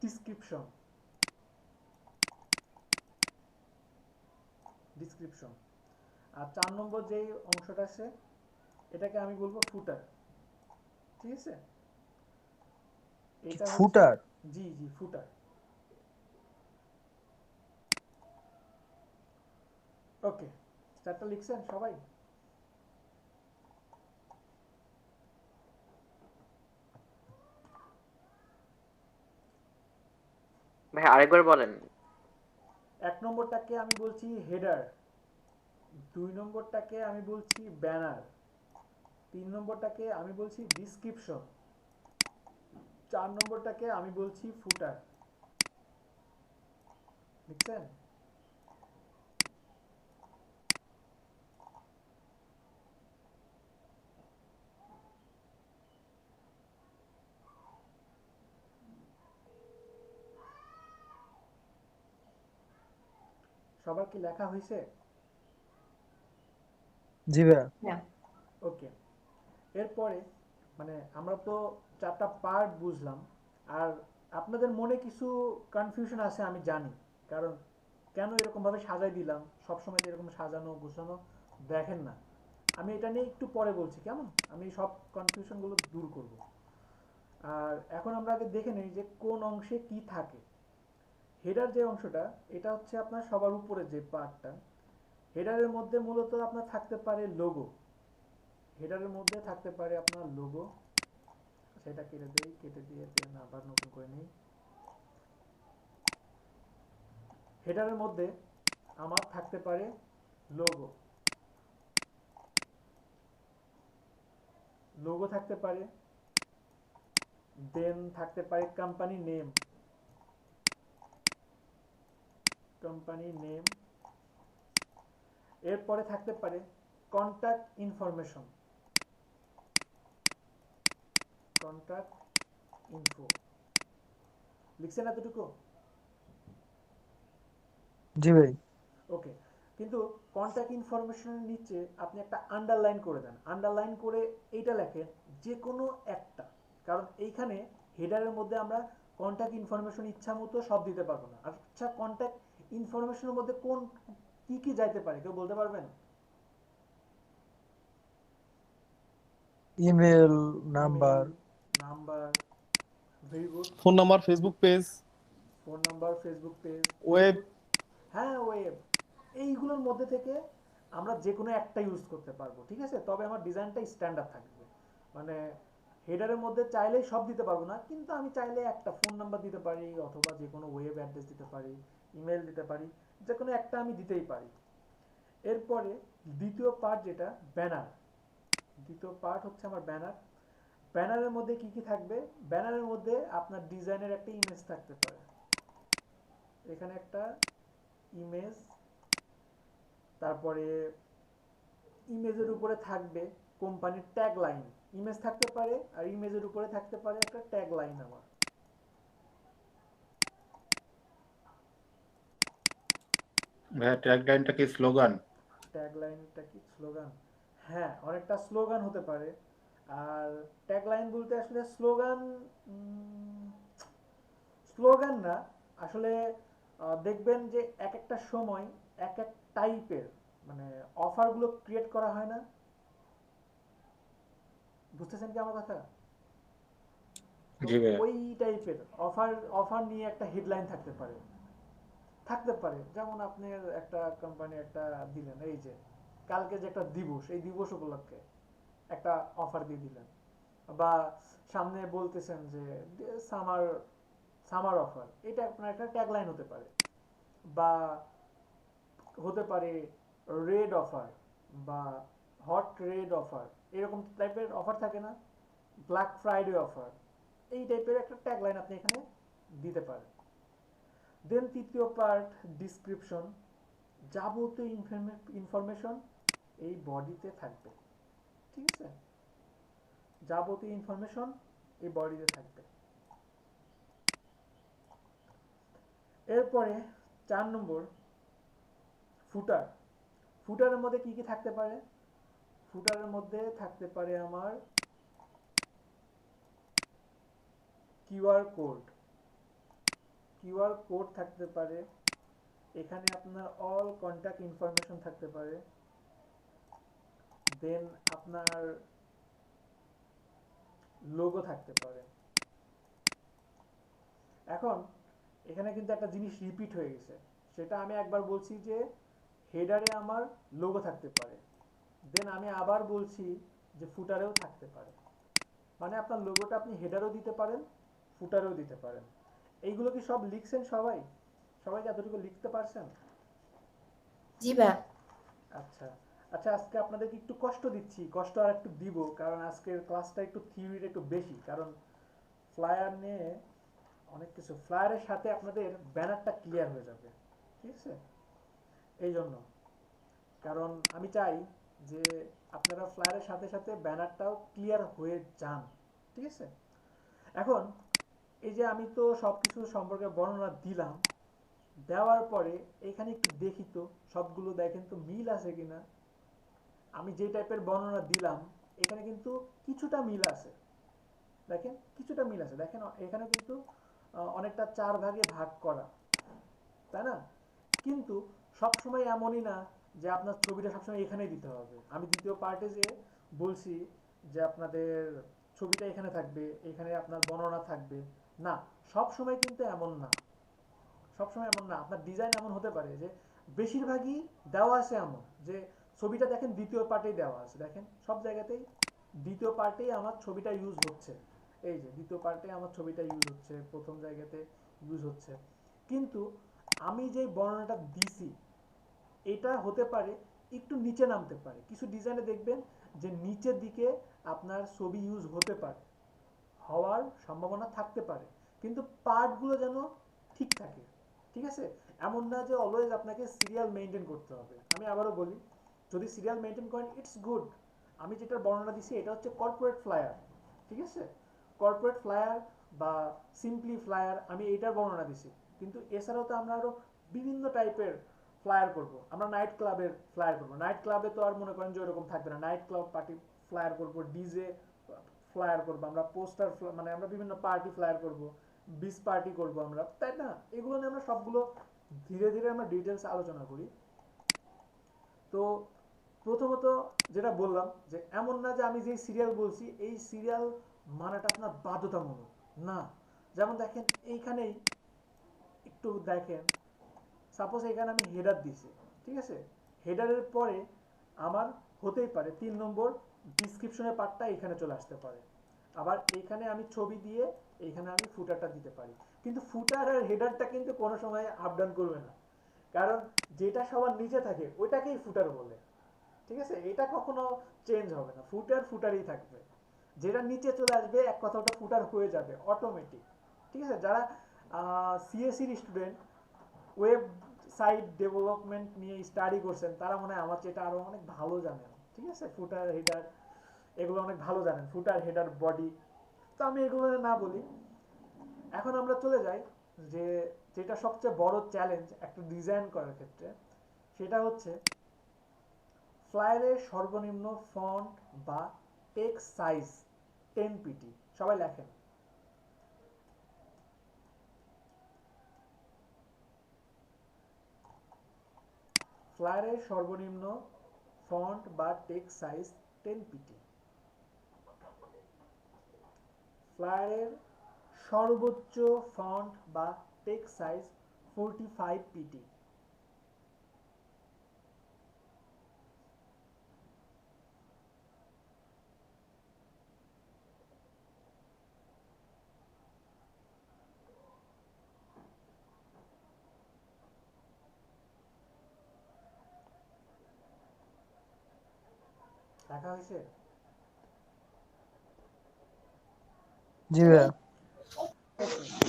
ডিসক্রিপশন, ডিসক্রিপশন। আর 4 নম্বর যে অংশটা আছে, এটাকে আমি বলবো ফুটার। ঠিক আছে, এটা হচ্ছে, ফুটার? জি জি ফুটার। ওকে, চারটা লিখছেন সবাই? ভাই আরেকবার বলেন। 1 নম্বরটাকে আমি বলছি হেডার, 2 নম্বরটাকে আমি বলছি ব্যানার, 3 নম্বরটাকে আমি বলছি ডিসক্রিপশন, 4 নম্বরটাকে আমি বলছি ফুটার। লিখছেন? সবার কি লেখা হয়েছে? জি ভাইয়া। হ্যাঁ। ওকে, এরপরে মানে আমরা তো 4টা পার্ট বুঝলাম। আর আপনাদের মনে কিছু কনফিউশন আছে আমি জানি, কারণ কেন এরকম ভাবে সাজাই দিলাম, সবসময় তো এরকম সাজানো গোছানো দেখেন না। আমি এটা নিয়ে একটু পরে বলছি, কেমন? আমি সব কনফিউশনগুলো দূর করব। আর এখন আমরা আগে দেখে নেই যে কোন অংশে কি থাকে। হেডার যে অংশটা, এটা হচ্ছে আপনার সবার উপরে যে পার্টটা। হেডারের মধ্যে মূলত আপনার থাকতে পারে লোগো, হেডারের মধ্যে থাকতে পারে আপনার লোগো। সেটা কেটে দেই, কেটে দিয়ে দেন আবার নতুন করে নেই। হেডারের মধ্যে আমার থাকতে পারে লোগো, লোগো থাকতে পারে, দেন থাকতে পারে কোম্পানি নেম, কোম্পানি নেম। এরপরে থাকতে পারে কন্ট্যাক্ট ইনফরমেশন, কন্ট্যাক্ট ইনফো। লিখছেন এতটুকু? জি ভাই। ওকে, কিন্তু কন্ট্যাক্ট ইনফরমেশনের নিচে আপনি একটা আন্ডারলাইন করে দেন, আন্ডারলাইন করে এইটা লেখেন যে কোনো একটা, কারণ এইখানে হেডারের মধ্যে আমরা কন্ট্যাক্ট ইনফরমেশন ইচ্ছা মতো সব দিতে পারবো না। আচ্ছা, কন্ট্যাক্ট ইনফরমেশনের মধ্যে কোন কি কি যাইতে পারে কেউ বলতে পারবেন? Email, number, number, very good. Phone number, Facebook page, phone number, Facebook page, web. হ্যাঁ ওয়েব। এইগুলোর মধ্যে থেকে আমরা যে কোনো একটা ইউজ করতে পারবো, ঠিক আছে? তবে আমার ডিজাইনটা স্ট্যান্ডার্ড থাকবে, মানে হেডারের মধ্যে চাইলেই সব দিতে পারবো না, কিন্তু আমি চাইলে একটা ফোন নাম্বার দিতে পারি, অথবা যে কোনো ওয়েব অ্যাড্রেস দিতে পারি, ইমেল দিতে পারি, যে কোনো একটা আমি দিতেই পারি। এরপরে দ্বিতীয় পার্ট যেটা ব্যানার, দ্বিতীয় পার্ট হচ্ছে আমার ব্যানার। ব্যানারের মধ্যে কি কি থাকবে? ব্যানারের মধ্যে আপনার ডিজাইনের একটা ইমেজ থাকতে পারে, এখানে একটা ইমেজ, তারপরে ইমেজের উপরে থাকবে কোম্পানির ট্যাগ লাইন, ইমেজ থাকতে পারে, আর ইমেজের উপরে থাকতে পারে একটা ট্যাগ লাইন। আমার ভাইয়া ট্যাগলাইনটা কি স্লোগান? ট্যাগ লাইনটা কি স্লোগান? হ্যাঁ, অনেকটা স্লোগান হতে পারে। আর ট্যাগ লাইন বলতে আসলে স্লোগান, স্লোগান না আসলে, দেখবেন যে এক একটা সময় এক এক টাইপের মানে অফারগুলো ক্রিয়েট করা হয় না? বুঝতেছেন কি আমার কথা? জি ভাইয়া। ওই টাইপের অফার, অফার নিয়ে একটা হেডলাইন থাকতে পারে, থাকতে পারে। যেমন আপনার একটা কোম্পানি একটা দিলেন, এই যে কালকে যে একটা দিবস, এই দিবস উপলক্ষে একটা অফার দিয়ে দিলেন, বা সামনে বলতেছেন যে সামার, সামার অফার, এটা আপনার একটা ট্যাগলাইন হতে পারে। বা হতে পারে রেড অফার বা হট রেড অফার, এরকম টাইপের অফার থাকে না? ব্ল্যাক ফ্রাইডে অফার, এই টাইপের একটা ট্যাগলাইন আপনি এখানে দিতে পারেন। দেন তৃতীয় পার্ট ডিসক্রিপশন, যাবতীয় ইনফরমেশন এই বডিতে থাকবে, ঠিক আছে? যাবতীয় ইনফরমেশন এই বডিতে থাকবে। এরপরে 4 নম্বর ফুটার। ফুটারের মধ্যে কি কি থাকতে পারে? ফুটারের মধ্যে থাকতে পারে আমার কিউআর কোড, কিউআর কোড থাকতে পারে, এখানে আপনার অল কন্ট্যাক্ট ইনফরমেশন থাকতে পারে, দেন আপনার লোগো থাকতে পারে। এখন এখানে কিন্তু একটা জিনিস রিপিট হয়ে গেছে, সেটা আমি একবার বলছি যে হেডারে আমার লোগো থাকতে পারে, দেন আমি আবার বলছি যে ফুটারেও থাকতে পারে। মানে আপনার লোগোটা আপনি হেডারেও দিতে পারেন, ফুটারেও দিতে পারেন। এইগুলো কি সব লিখছেন সবাই? সবাই কি এতটুকু লিখতে পারছেন? জি ভাইয়া। আচ্ছা আচ্ছা, আজকে আপনাদেরকে একটু কষ্ট দিচ্ছি, কষ্ট আর একটু দিব, কারণ আজকের ক্লাসটা একটু থিওরিটা একটু বেশি, কারণ ফ্লায়ার নিয়ে অনেক কিছু, ফ্লায়ারের সাথে আপনাদের ব্যানারটা ক্লিয়ার হয়ে যাবে, ঠিক আছে? এই জন্য, কারণ আমি চাই যে আপনারা ফ্লায়ারের সাথে সাথে ব্যানারটাও ক্লিয়ার হয়ে যান, ঠিক আছে? এখন এই যে আমি তো সব কিছু সম্পর্কে বর্ণনা দিলাম, দেওয়ার পরে এখানে একটু দেখি তো সবগুলো দেখেন তো মিল আছে কিনা। আমি যে টাইপের বর্ণনা দিলাম এখানে কিন্তু কিছুটা মিল আছে, দেখেন কিছুটা মিল আছে, দেখেন এখানে কিন্তু অনেকটা 4 ভাগে ভাগ করা, তাই না? কিন্তু সবসময় এমনই না যে আপনার ছবিটা সবসময় এখানেই দিতে হবে। আমি দ্বিতীয় পার্টে যে বলছি যে আপনাদের ছবিটা এখানে থাকবে, এখানে আপনার বর্ণনা থাকবে, না, সব সময় কিন্তু এমন না, সবসময় এমন না। আপনার ডিজাইন এমন হতে পারে যে বেশিরভাগই দেওয়া আছে এমন যে ছবিটা দেখেন দ্বিতীয় পার্টেই দেওয়া আছে, দেখেন সব জায়গাতেই দ্বিতীয় পার্টেই আমার ছবিটা ইউজ হচ্ছে, এই যে দ্বিতীয় পার্টে আমার ছবিটা ইউজ হচ্ছে, প্রথম জায়গাতে ইউজ হচ্ছে। কিন্তু আমি যে বর্ণনাটা দিছি এটা হতে পারে একটু নিচে নামতে পারে, কিছু ডিজাইনে দেখবেন যে নিচের দিকে আপনার ছবি ইউজ হতে পারে, হওয়ার সম্ভাবনা থাকতে পারে, কিন্তু পার্টগুলো যেন ঠিক থাকে, ঠিক আছে? এমন না যে অলওয়েজ আপনাকে সিরিয়াল মেনটেন করতে হবে। আমি আবারও বলি, যদি সিরিয়াল মেনটেন করেন ইটস গুড। আমি যেটা বর্ণনা দিছি এটা হচ্ছে কর্পোরেট ফ্লায়ার, ঠিক আছে? কর্পোরেট ফ্লায়ার বা সিম্পলি ফ্লায়ার, আমি এইটার বর্ণনা দিছি। কিন্তু এছাড়াও তো আমরা আরো বিভিন্ন টাইপের ফ্লায়ার করব, আমরা নাইট ক্লাবের ফ্লায়ার করব। নাইট ক্লাবে তো আর মনে করেন যে ওরকম থাকবে না, নাইট ক্লাব পার্টি ফ্লায়ার করব, ডিজে ফ্লায়ার করব, আমরা পোস্টার, মানে আমরা বিভিন্ন পার্টি ফ্লায়ার করব, বিচ পার্টি করব আমরা, তাই না? এগুলো নিয়ে আমরা সবগুলো ধীরে ধীরে আমরা ডিটেলস আলোচনা করি। তো প্রথমত যেটা বললাম যে এমন না যে আমি যে সিরিয়াল বলছি এই সিরিয়াল মানাটা আপনার বাধ্যতামূলক না। যেমন দেখেন এইখানেই একটু দেখেন, সাপোজ এখানে আমি হেডার দিছি, ঠিক আছে? হেডারের পরে আমার হতেই পারে 3 নম্বর ডিসক্রিপশনের পার্টটা এখানে চলে আসতে পারে, আবার এখানে আমি ছবি দিয়ে এখানে আমি ফুটারটা দিতে পারি, কিন্তু ফুটার আর হেডারটা কিন্তু কোনো সময় আপ ডাউন করবে না, কারণ যেটা সবার নিচে থাকে ওইটাকেই ফুটার বলে, ঠিক আছে? এটা কখনো চেঞ্জ হবে না, ফুটার ফুটারই থাকবে। যেটা নিচে চলে আসবে এক কথা ওটা ফুটার হয়ে যাবে অটোমেটিক, ঠিক আছে? যারা সিএসসির স্টুডেন্ট, ওয়েব সাইট ডেভেলপমেন্ট নিয়ে স্টাডি করছেন তারা মনে হয় আমার চেয়ে আরো অনেক ভালো জানেন, ঠিক আছে? ফুটার হেডার এগুলো অনেক ভালো জানেন, ফুটার হেডার বডি। তো আমি এগুলো না বলি, এখন আমরা চলে যাই যে যেটা সবচেয়ে বড় চ্যালেঞ্জ একটা ডিজাইন করার ক্ষেত্রে, সেটা হচ্ছে ফ্লায়ারের সর্বনিম্ন ফন্ট বা টেক্সট সাইজ 10 পিটি। সবাই লেখেন। ফ্লায়ারের সর্বনিম্ন ফন্ট বা টেক্সট সাইজ 10 পিটি। ফ্লায়ারের সর্বোচ্চ ফন্ট বা টেক্সট সাইজ 45 পিটি। লেখা হয়েছে? জি ভাইয়া।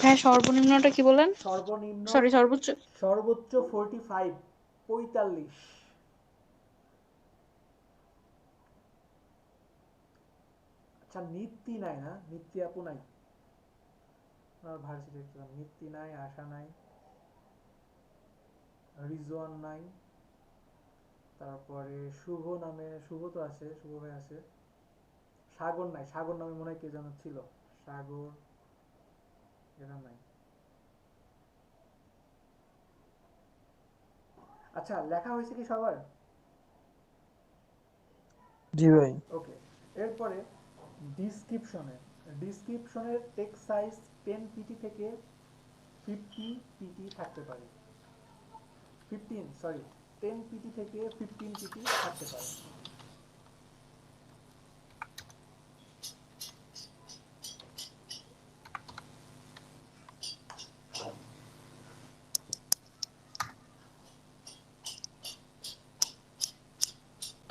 হ্যাঁ, সর্বনিম্নটা কি বলেন? সর্বনিম্ন সরি, সর্বোচ্চ। সর্বোচ্চ 45, 45। আচ্ছা, নিত্যি নাই না? নিত্যি আপু নাই? আমার ভার্সিটি নিত্যি নাই, আশা নাই, রিজওয়ান নাই, তারপরে শুভ নামে, শুভ তো আছে, শুভ ভাই আছে, সাগর নাই, সাগর নামে মনে হয় কে যেন ছিল, সাগর এরা নাই। আচ্ছা, লেখা হয়েছে কি সবার? জি ভাই। ওকে, এরপরে ডিসক্রিপশনের টেক্সট সাইজ 10 পিটি থেকে 50 পিটি থাকতে পারে। 15, সরি, 10 পিটি থেকে 15 পিটি থাকতে পারে।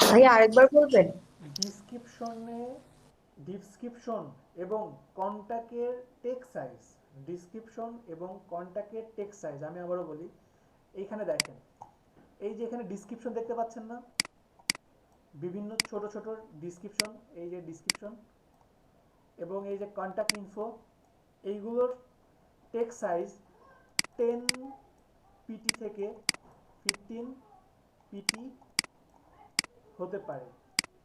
ভাই আরেকবার বলবেন? ডিসক্রিপশন এবং কন্টাক্টের টেক্সট সাইজ, ডিসক্রিপশন এবং কন্টাক্টের টেক্সট সাইজ, আমি আবারও বলি, এইখানে দেখেন, এই যে এখানে ডিসক্রিপশন দেখতে পাচ্ছেন না, বিভিন্ন ছোট ছোট ডিসক্রিপশন, এই যে ডিসক্রিপশন এবং এই যে কন্টাক্ট ইনফো, এইগুলোর টেক্সট সাইজ 10 পিটি থেকে 15 পিটি হতে পারে।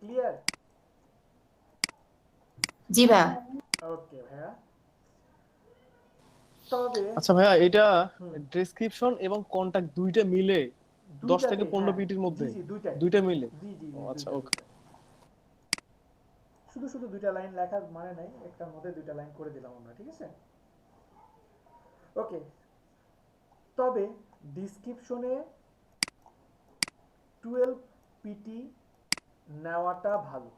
ক্লিয়ার? জি ভাইয়া। ওকে ভাইয়া। তবে আচ্ছা ভাইয়া, এটা হুম, ডেসক্রিপশন এবং কন্টাক্ট দুইটা মিলে 10 থেকে দুইটাতেই, 15 হ্যাঁ, পিটির জি মধ্যে জি দুইটাই, দুইটা মিলে? জি জি ও জি আচ্ছা, দুইটা ওকে। দুইটা। শুধু শুধু দুইটা লাইন লেখার মানে নাই, একটার মধ্যে দুইটা লাইন করে দিলাম আমরা, ঠিক আছে? ওকে, তবে ডিসক্রিপশনে 12 পিটি নেওয়াটা ভালো।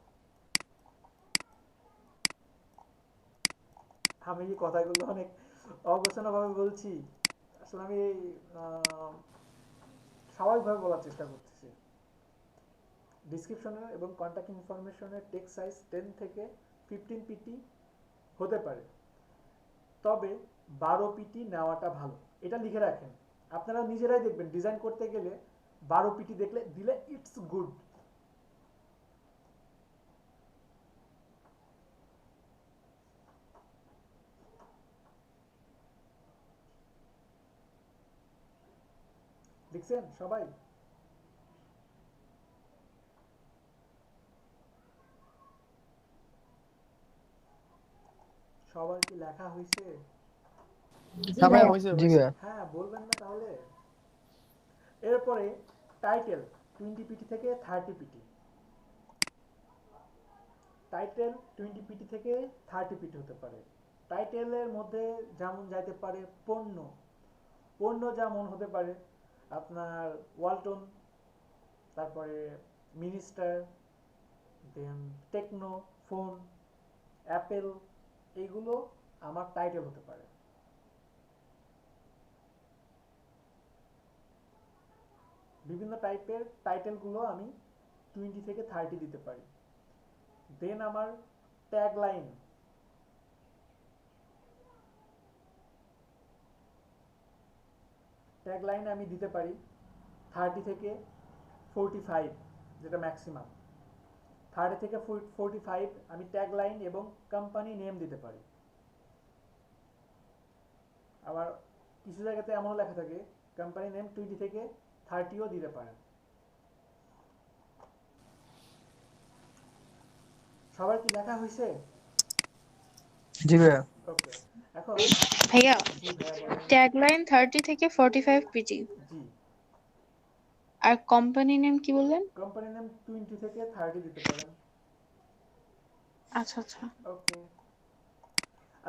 আমি এই কথাগুলো অনেক অগোছালোভাবে বলছি, আসলে আমি আহ, স্বাভাবিকভাবে বলার চেষ্টা করতেছি। ডিসক্রিপশনের এবং কন্ট্যাক্ট ইনফরমেশনের টেক্সট সাইজ 10 থেকে 15 পিটি হতে পারে, তবে 12 পিটি নেওয়াটা ভালো। এটা লিখে রাখেন, আপনারা নিজেরাই দেখবেন ডিজাইন করতে গেলে 12 পিটি দেখলে দিলে ইটস গুড। লিখছেন সবাই? লেখা হয়েছে? জি হ্যাঁ হ্যাঁ ভাইয়া, হয়েছে জি হয়েছে। ভাইয়া। হ্যাঁ, বলবেন না তাহলে? এরপরে টাইটেল 20 পিটি থেকে 30 পিটি। টাইটেল 20 পিটি থেকে 30 পিটি হতে পারে। টাইটেলের মধ্যে যেমন যাইতে পারে পণ্য, পণ্য যেমন হতে পারে আপনার ওয়ালটন, তারপরে মিনিস্টার, দেন টেকনো, ফোন, অ্যাপেল, এইগুলো আমার টাইটেল হতে পারে। বিভিন্ন টাইপের টাইটেলগুলো আমি 20 থেকে 30 দিতে পারি। দেন আমার ট্যাগলাইন, ট্যাগলাইন আমি দিতে পারি 30 থেকে 45, যেটা ম্যাক্সিমাম। 30 থেকে 45 আমি ট্যাগলাইন এবং কোম্পানি নেম দিতে পারি। আবার কিছু জায়গাতে এমনও লেখা থাকে কোম্পানি নেম 20 থেকে 30ও দিতে পারেন। সবার কি লেখা হয়েছে? জি ভাইয়া। ওকে, এখন ভাইয়া, জি ভাইয়া বলেন। ট্যাগলাইন 30 থেকে 45 পিটি। জি, আর কোম্পানি নেম কি বললেন? কোম্পানি নেম 20 থেকে 30 দিতে পারেন। আচ্ছা আচ্ছা। ওকে,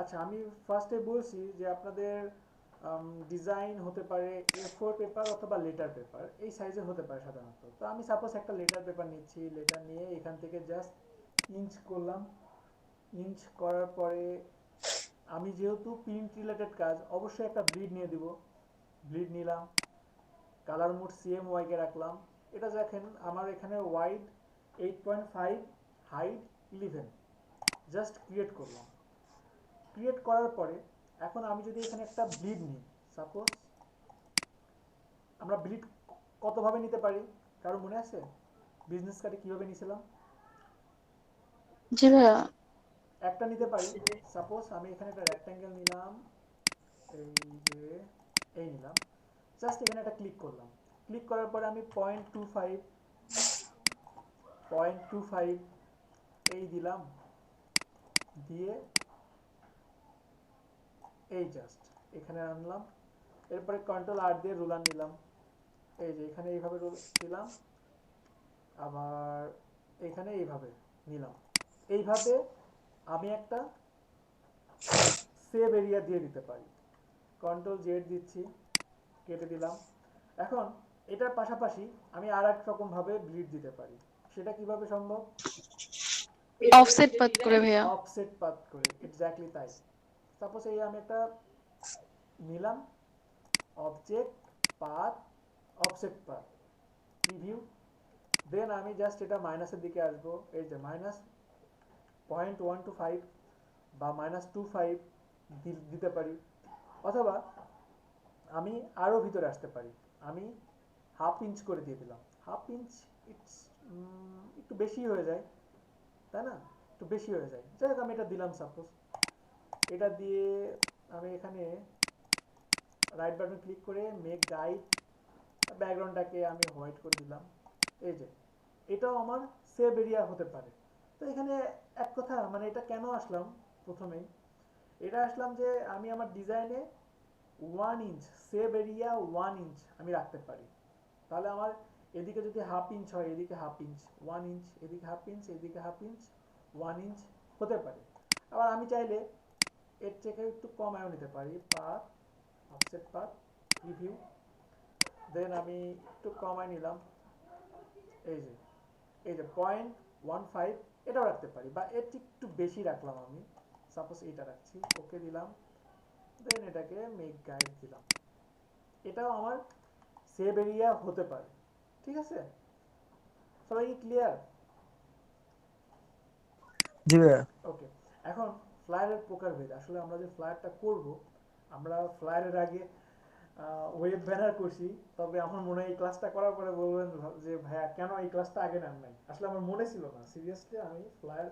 আচ্ছা আমি ফার্স্টে বলছি যে আপনাদের ডিজাইন হতে পারে A4 পেপার অথবা লেটার পেপার, এই সাইজে হতে পারে সাধারণত। তো আমি সাপোজ একটা লেটার পেপার নিচ্ছি, লেটার নিয়ে এখান থেকে জাস্ট ইঞ্চ করলাম। ইঞ্চ করার পরে আমি যেহেতু প্রিন্ট রিলেটেড কাজ, অবশ্যই একটা ব্লিড নিয়ে দিব। ব্লিড নিলাম, কালার মোড CMY কে রাখলাম। এটা দেখেন আমার এখানে ওয়াইড 8.5, হাইট 11, জাস্ট ক্রিয়েট করলাম। ক্রিয়েট করার পরে এখন আমি যদি এখানে একটা ব্লিড নিই, সাপোজ আমরা ব্লিড কতভাবে নিতে পারি কারো মনে আছে? বিজনেস কার্ডে কিভাবে নিয়েছিলাম? জি ভাইয়া। একটা নিতে পারি। সাপোজ আমি এখানে একটা রেক্ট্যাঙ্গেল নিলাম, এই যে এই নিলাম, জাস্ট এখানে একটা ক্লিক করলাম। ক্লিক করার পরে আমি 0.25 এই দিলাম, দিয়ে এই জাস্ট এখানে আনলাম। এরপরে কন্ট্রোল R দিয়ে রুলার নিলাম, এই যে এখানে এইভাবে দিলাম, আবার এখানে এইভাবে নিলাম। এইভাবে আমি একটা সেভ এরিয়া দিয়ে দিতে পারি। Ctrl Z দিচ্ছি, কেটে দিলাম। এখন এটার পাশাপাশি আমি আর এক রকম ভাবে ব্লিড দিতে পারি। সেটা কিভাবে সম্ভব? অফসেট পাত করে ভাইয়া। অফসেট পাথ করে, এক্স্যাক্টলি তাই। সাপোজ এই আমি একটা নিলাম, object path, offset path, preview. Then আমি জাস্ট এটা মাইনাসের দিকে আসবো, এই যে -0.125 বা -25 দিতে পারি। অথবা আমি আরও ভিতরে আসতে পারি, আমি হাফ ইঞ্চ করে দিয়ে দিলাম। হাফ ইঞ্চ ইটস একটু বেশি হয়ে যায়, তাই না? একটু বেশি হয়ে যায়, যাই হোক আমি এটা দিলাম। সাপোজ এটা দিয়ে আমি এখানে রাইট বাটন ক্লিক করে মেক গাইড, ব্যাকগ্রাউন্ডটাকে আমি হোয়াইট করে দিলাম। এই যে এটাও আমার সেভ এরিয়া হতে পারে। তো এখানে এক কথা, মানে এটা কেন আসলাম প্রথমেই, এটা আসলাম যে আমি আমার ডিজাইনে 1 ইঞ্চ সেভ এরিয়া, 1 ইঞ্চ আমি রাখতে পারি। তাহলে আমার এদিকে যদি হাফ ইঞ্চ হয়, এদিকে হাফ ইঞ্চ, 1 ইঞ্চ, এদিকে হাফ ইঞ্চ, এদিকে হাফ ইঞ্চ, 1 ইঞ্চ হতে পারে। আবার আমি চাইলে এর থেকে একটু কমায়ও নিতে পারি, path, offset path, preview. Then আমি একটু কমায় নিলাম, এই যে 0.15 এটাও রাখতে পারি, বা এর থেকে একটু বেশি রাখলাম আমি। সাপোজ এটা রাখছি, ওকে দিলাম। দেন এটাকে মেক গাইড দিলাম। এটাও আমার সেভ এরিয়া হতে পারে। ঠিক আছে, সবাই কি ক্লিয়ার? জি ভাইয়া। ওকে, এখন ফ্লায়ারের প্রকারভেদ। আসলে আমরা যে ফ্লায়ারটা করব, আমরা ফ্লায়ারের আগে ওয়েব ব্যানার করছি। তবে আমার মনে হয় এই ক্লাসটা করার পরে বলবেন যে ভাইয়া কেন এই ক্লাসটা আগে নেন নাই। আসলে আমার মনে ছিল না, সিরিয়াসলি আমি ফ্লায়ার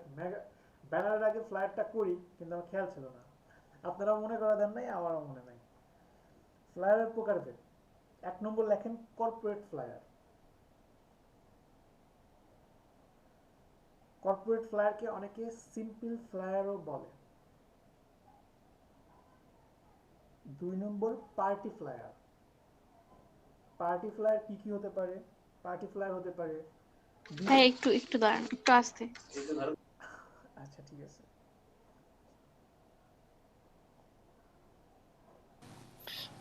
ব্যানারের আগে ফ্লায়ারটা করি, কিন্তু আমার খেয়াল ছিল না। আপনারাও মনে করা দেন নাই, আমারও মনে নাই। ফ্লায়ারের প্রকারভেদ, 1 নম্বর লেখেন কর্পোরেট ফ্লায়ার। কর্পোরেট ফ্লায়ারকে অনেকে সিম্পল ফ্লায়ারও বলে। 2 নম্বর পার্টি ফ্লায়ার। পার্টি ফ্লায়ার কি কি হতে পারে? পার্টি ফ্লায়ার হতে পারে ভাই একটু একটু দাঁড়ান, একটু আস্তে। আচ্ছা ঠিক আছে।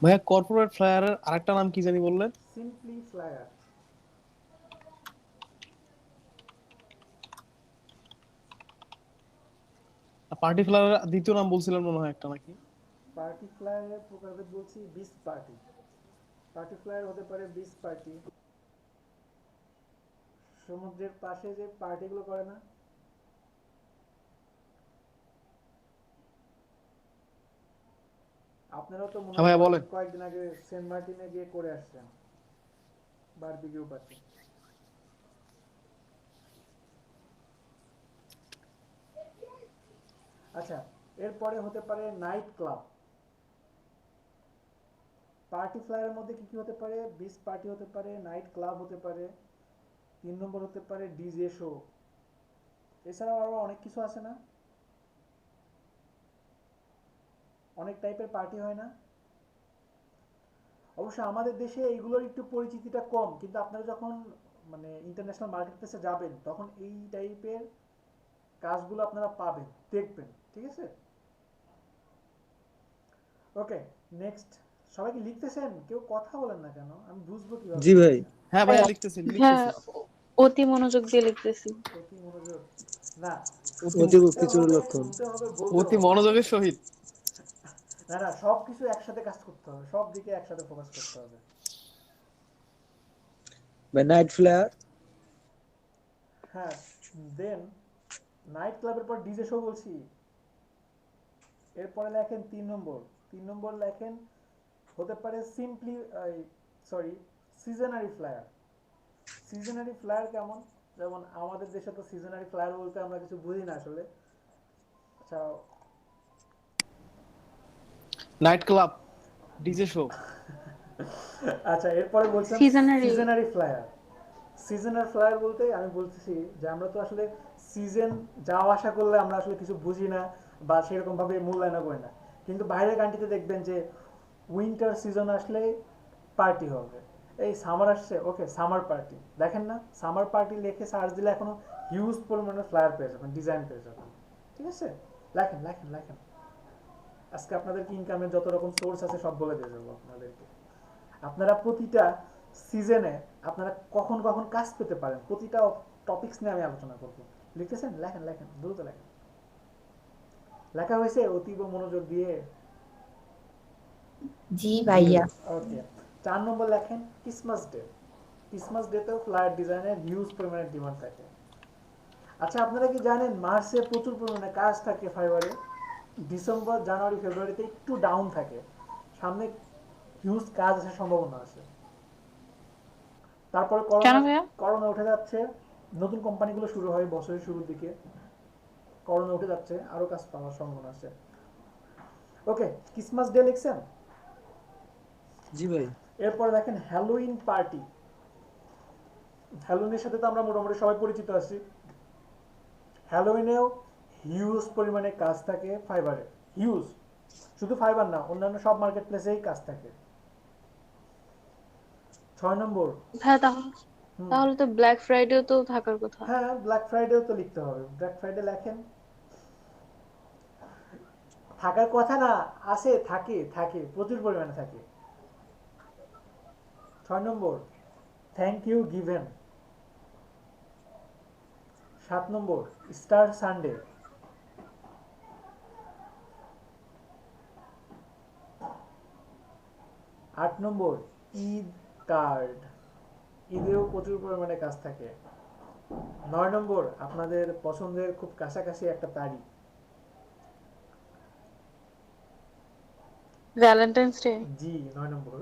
ভাইয়া কর্পোরেট ফ্লায়ারের আরেকটা নাম কি জানি বললেন? Simply flyer. পার্টি ফ্লায়ারের দ্বিতীয় নাম বলছিলেন মনে হয় একটা নাকি? পার্টি ফ্লায়ারের প্রকারভেদ বলছি বিচ পার্টি। পার্টি ফ্লায়ার হতে পারে বিচ পার্টি, সমুদ্রের পাশে যে পার্টিগুলো করে না, আপনারাও তো মনে হ্যাঁ ভাইয়া বলেন। কয়েকদিন আগে সেন্ট মার্টিনে গিয়ে করে আসছেন বারবিকিউ পার্টি। আচ্ছা, এরপরে হতে পারে নাইট ক্লাব। পার্টি ফ্লায়ারের মধ্যে কি কি হতে পারে? বিচ পার্টি হতে পারে, নাইট ক্লাব হতে পারে, 3 নম্বর হতে পারে ডিজে শো। এছাড়াও আরো অনেক কিছু আছে না? অনেক টাইপের পার্টি হয় না? অবশ্য আমাদের দেশে এইগুলোর একটু পরিচিতিটা কম, কিন্তু আপনারা যখন মানে ইন্টারন্যাশনাল মার্কেট প্লেসে যাবেন তখন এই টাইপের কাজগুলো আপনারা পাবেন, দেখবেন। ঠিক আছে, ওকে নেক্সট। সবাই কি লিখতেছেন? কেউ কথা বলেন না কেন? আমি বুঝবো কিভাবে? জি ভাই। হ্যাঁ ভাইয়া লিখতেছি হ্যাঁ, লিখতেছি। অতি মনোযোগ দিয়ে লিখতেছি। অতি মনোযোগ না, অতি শুনতে কিছুর হবে, লক্ষণ। শুনতে হবে, বলতে অতি হবে। মনোযোগের সহিত। না না, সবকিছু একসাথে কাজ করতে হবে, সব দিকে একসাথে ফোকাস করতে হবে। ভাই নাইট ফ্লায়ার। হ্যাঁ, দেন নাইট ক্লাবের পর ডিজে শো বলছি। এরপরে লেখেন 3 নম্বর। 3 নম্বর লেখেন হতে পারে সিম্পলি সরি সিজনারি ফ্লায়ার। সিজনারি ফ্লায়ার কেমন? যেমন আমাদের দেশে তো সিজনারি ফ্লায়ার বলতে আমরা কিছু বুঝি না আসলে। আচ্ছা নাইট ক্লাব, ডিজে শো। আচ্ছা, এরপরে বলছেন সিজনারি। সিজনারি ফ্লায়ার। সিজনাল ফ্লায়ার বলতে আমি বলতেছি যে আমরা তো আসলে সিজন যাওয়া আসা করলে আমরা আসলে কিছু বুঝি না বা সেরকম ভাবে মূল্যায়ন করি না, কিন্তু বাইরের কান্ট্রিতে দেখবেন যে উইন্টার সিজন আসলে পার্টি হবে। এই সামার আসছে, ওকে সামার পার্টি, দেখেন না সামার পার্টি লিখে সার্চ দিলে এখনো হিউজ পরিমাণে ফ্লায়ার পেয়ে যাবেন, ডিজাইন পেয়ে যাবেন। ঠিক আছে, লেখেন লেখেন লেখেন। আজকে আপনাদেরকে ইনকামের যত রকম সোর্স আছে সব বলে দিয়ে যাবো আপনাদেরকে। আপনারা প্রতিটা সিজনে আপনারা কখন কখন কাজ পেতে পারেন, প্রতিটা টপিকস নিয়ে আমি আলোচনা করব। লিখতেছেন? লেখেন লেখেন, দ্রুত লেখেন। লেখা হয়েছে অতীব মনোযোগ দিয়ে? জি ভাইয়া। ওকে, 4 নম্বর লেখেন ক্রিসমাস ডে। ক্রিসমাস ডেতেও ফ্লায়ার ডিজাইনের হিউজ পরিমাণে ডিমান্ড থাকে। আচ্ছা, আপনারা কি জানেন মার্চে প্রচুর পরিমাণে কাজ থাকে ফাইবারে, ডিসেম্বর জানুয়ারি ফেব্রুয়ারিতে একটু ডাউন থাকে, সামনে হিউজ কাজ আসার সম্ভাবনা আছে। তারপরে কেন করোনা ভাইয়া? করোনা উঠে যাচ্ছে, নতুন কোম্পানিগুলো শুরু হয় বছরের শুরুর দিকে, করোনা উঠে যাচ্ছে, আরো কাজ পাওয়ার সম্ভাবনা আছে। ওকে, ক্রিসমাস ডে লিখছেন? জি ভাই। এরপর দেখেন হ্যালোইন পার্টি। হ্যালোইনের সাথে তো আমরা মোটামুটি সবাই পরিচিত আছি। হ্যালোইনেও হিউজ পরিমাণে কাজ থাকে ফাইবারে, হিউজ। শুধু ফাইবার না, অন্যান্য সব মার্কেট প্লেসেই কাজ থাকে। 6 নম্বর। হ্যাঁ, তাহলে তো ব্ল্যাক ফ্রাইডেও তো থাকার কথা। হ্যাঁ, ব্ল্যাক ফ্রাইডেও তো লিখতে হবে। ব্ল্যাক ফ্রাইডে লেখেন। থাকার কথা না, আছে, থাকে, থাকে, প্রচুর পরিমাণে থাকে। 6 number thank you given. 7 number star Sunday. 8 number Eid card. ঈদেও প্রচুর পরিমাণে কাজ থাকে। 9 নম্বর আপনাদের পছন্দের খুব কাছাকাছি একটা তারিখ, ভ্যালেন্টাইন্স ডে। জি 9 নম্বর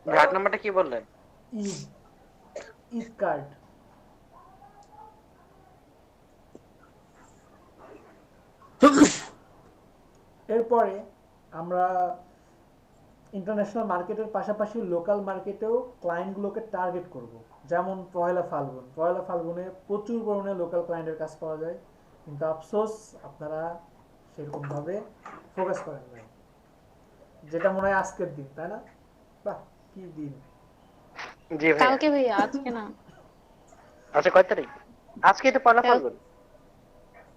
8 নাম্বারটা কি বললেন? ঈদ, ঈদ কার্ড। এরপরে আমরা ইন্টারন্যাশনাল মার্কেটের পাশাপাশি লোকাল মার্কেটেও ক্লায়েন্টগুলোকে টার্গেট করব। যেমন পহেলা ফাল্গুন, পহেলা ফাল্গুনে প্রচুর পরিমাণে লোকাল ক্লায়েন্টের কাজ পাওয়া যায়, কিন্তু আফসোস আপনারা সেরকমভাবে ফোকাস করেন নাই। যেটা মনে হয় আজকের দিন, তাই না? বাহ, কি দিন! জি ভাইয়া। কালকে ভাইয়া, আজকে না। আচ্ছা কয় তারিখ? আজকে তো পয়লা কাল ফাল্গুন।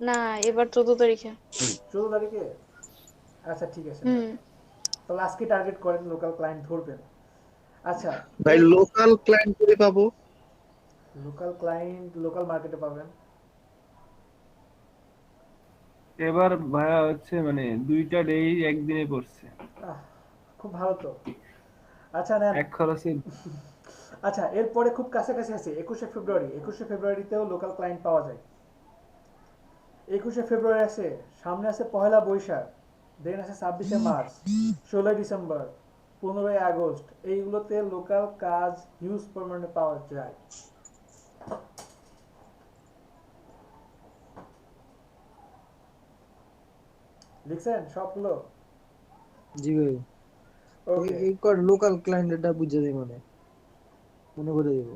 না, এবার 14 তারিখে। 14 তারিখে? আচ্ছা ঠিক আছে, হুম। তাহলে আজকে টার্গেট করেন, লোকাল ক্লায়েন্ট ধরবেন। আচ্ছা, ভাই লোকাল ক্লায়েন্ট করে পাবো? লোকাল ক্লায়েন্ট লোকাল মার্কেটে পাবেন। এবার ভাইয়া হচ্ছে মানে 2টা ডেই একদিনে পড়ছে, আহ, খুব ভালো তো। আচ্ছা নেন। এক খরচে। আচ্ছা, এরপরে খুব কাছাকাছি আছে 21শে ফেব্রুয়ারি। 21শে ফেব্রুয়ারিতেও লোকাল ক্লায়েন্ট পাওয়া যায়। 21শে ফেব্রুয়ারি আছে, সামনে আছে পহেলা বৈশাখ, দেন আছে 26শে মার্চ, 16ই ডিসেম্বর, 15ই আগস্ট। এইগুলোতে লোকাল কাজ হিউজ পরিমাণে পাওয়া যায়। লিখছেন সবগুলো? জি ভাই, ওকে। এই কর লোকাল ক্লায়েন্ট এটা বুঝে দেই মানে মনে করে দেব।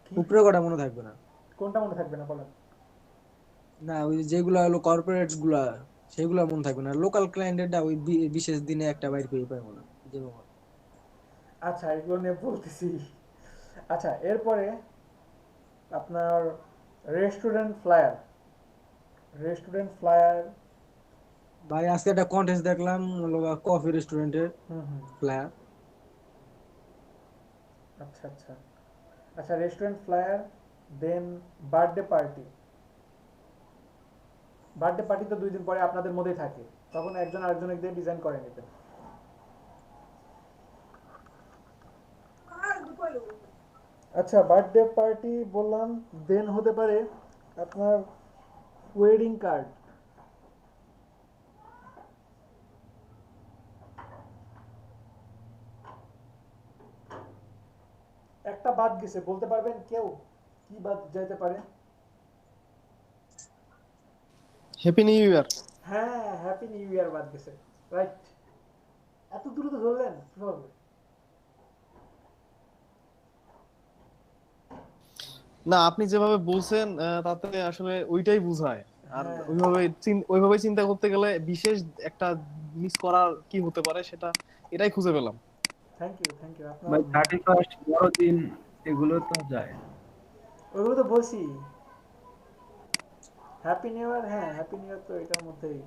কি? উপরে কটা মনে থাকবে না। কোনটা মনে থাকবে না বলেন? না ওই যেগুলা হলো কর্পোরেট গুলা সেগুলা মনে থাকবে না। লোকাল ক্লায়েন্টেরটা ওই বিশেষ দিনে একটা বাইর করে পাবো না যেমন। আচ্ছা, এগুলো নিয়ে বলতেছি। আচ্ছা, এরপরে আপনার রেস্টুরেন্ট ফ্লায়ার। Restaurant flyer. ভাই আজকে একটা কন্টেস্ট দেখলাম কফি রেস্টুরেন্টের হুম হুম। ফ্লায়ার। আচ্ছা আচ্ছা। আচ্ছা, রেস্টুরেন্ট ফ্লায়ার, দেন বার্থডে পার্টি। বার্থডে পার্টি তো 2 দিন পরে আপনাদের মধ্যেই থাকে, তখন একজন আরেকজনকে দিয়ে ডিজাইন করে নেবেন। আচ্ছা, বার্থডে পার্টি বললাম, দেন হতে পারে আপনার ওয়েডিং কার্ড। একটা বাদ গেছে, বলতে পারবেন কেউ কি বাদ যাইতে পারে? Happy new year. হ্যাঁ, হ্যাপি নিউ ইয়ার বাদ গেছে। রাইট। এত দ্রুত ধরলেন কিভাবে? না, আপনি যেভাবে বলছেন তাতে আসলে ওইটাই বোঝায়। আর হ্যাঁ, ওইভাবে চিন্তা করতে গেলে বিশেষ একটা মিস করার কি হতে পারে সেটা এটাই খুঁজে পেলাম। Thank you thank you. আপনার ভাই 31st বড়দিন এগুলো তো যায়। ওইগুলো তো বলছি। হ্যাপি নিউ ইয়ার, হ্যাঁ হ্যাপি নিউ ইয়ার তো এটার মধ্যেই।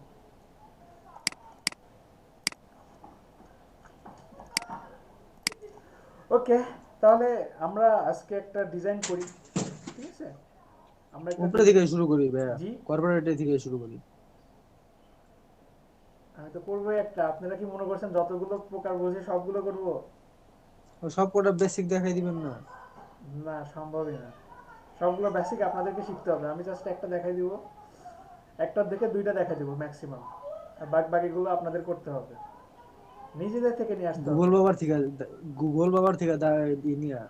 ওকে, তাহলে আমরা আজকে একটা ডিজাইন করি, ঠিক আছে? আমরা একটা উপরে থেকে শুরু করি ভাইয়া, জি, কর্পোরেট থেকে শুরু করি। আমি তো করবোই একটা। আপনারা কি মনে করছেন যতগুলো প্রকার বলছি সবগুলো করব? ও সব কটা বেসিক দেখাই দিবেন না? না, সম্ভবই না। সবগুলো বেসিক আপনাদেরকে শিখতে হবে। আমি জাস্ট একটা দেখাই দিব, একটার দেখে 2টা দেখাই দিব ম্যাক্সিমাম। আর বাকিগুলো আপনাদের করতে হবে, নিজেদের থেকে নিয়ে আসতে হবে। গুগল বাবার থেকে নিয়া।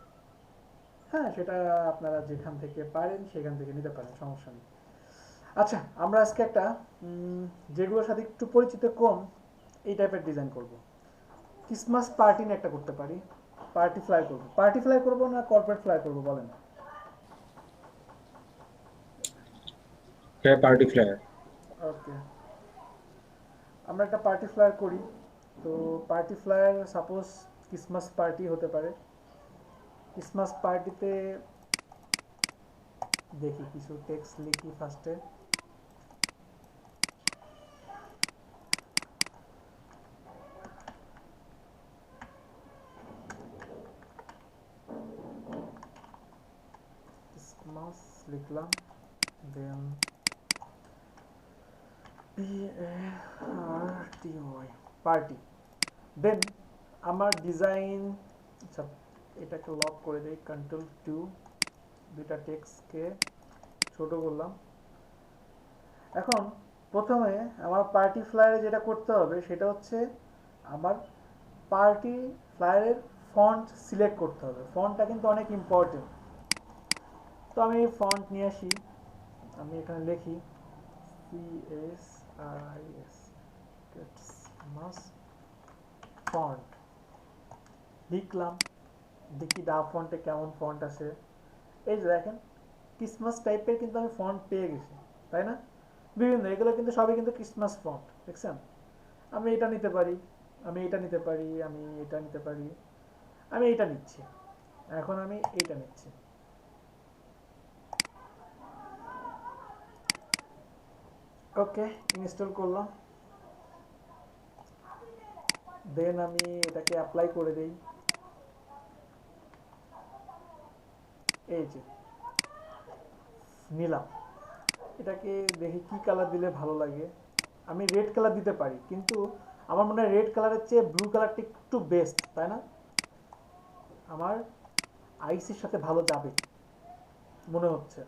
হ্যাঁ, সেটা আপনারা যেখান থেকে পারেন সেখান থেকে নিতে পারেন, সমস্যা নেই। আচ্ছা, আমরা আজকে একটা যেগুলোর সাথে একটু পরিচিত কম এই টাইপের ডিজাইন করব। ক্রিসমাস পার্টি নিয়ে একটা করতে পারি। পার্টি ফ্লাই করব। পার্টি ফ্লাই করব না কর্পোরেট ফ্লাই করব বলেন? হ্যাঁ পার্টি ফ্লায়ার। ওকে, আমরা একটা পার্টি ফ্লায়ার করি। তো party flyer suppose Christmas party হতে পারে। ক্রিসমাস পার্টিতে দেখি কিছু টেক্সট লিখি ফার্স্টে। ক্রিসমাস লিখলাম, দেন PARTY পার্টি। দেন আমার ডিজাইন, আচ্ছা এটাকে লক করে দেই, Ctrl+2, 2টা টেক্সটকে ছোট করলাম। এখন প্রথমে আমার পার্টি ফ্লায়ারে যেটা করতে হবে সেটা হচ্ছে আমার পার্টি ফ্লায়ারের ফন্ট সিলেক্ট করতে হবে। ফন্টটা কিন্তু অনেক ইম্পর্টেন্ট। তো আমি ফন্ট নিয়ে আসি, আমি এখানে লিখি CSRIS ক্রিসমাস ফন্ট লিখলাম। দেখি ডা ফন্টে কেমন ফন্ট আছে। এই যে দেখেন, ক্রিসমাস টাইপের কিন্তু আমি ফন্ট পেয়ে গেছি, তাই না? বিভিন্ন, এগুলো কিন্তু সবই কিন্তু ক্রিসমাস ফন্ট, দেখছেন? আমি এটা নিতে পারি, আমি এটা নিতে পারি, আমি এটা নিতে পারি, আমি এটা নিচ্ছি। এখন আমি এইটা নিচ্ছি। ওকে, ইনস্টল করলাম। দেন আমি এটাকে অ্যাপ্লাই করে দেই। এই যে নিলাম। এটাকে দেখি কি কালার দিলে ভালো লাগে। আমি রেড কালার দিতে পারি, কিন্তু আমার মনে হয় রেড কালারের চেয়ে ব্লু কালারটা একটু বেস্ট, তাই না? আমার আইসির সাথে ভালো যাবে মনে হচ্ছে,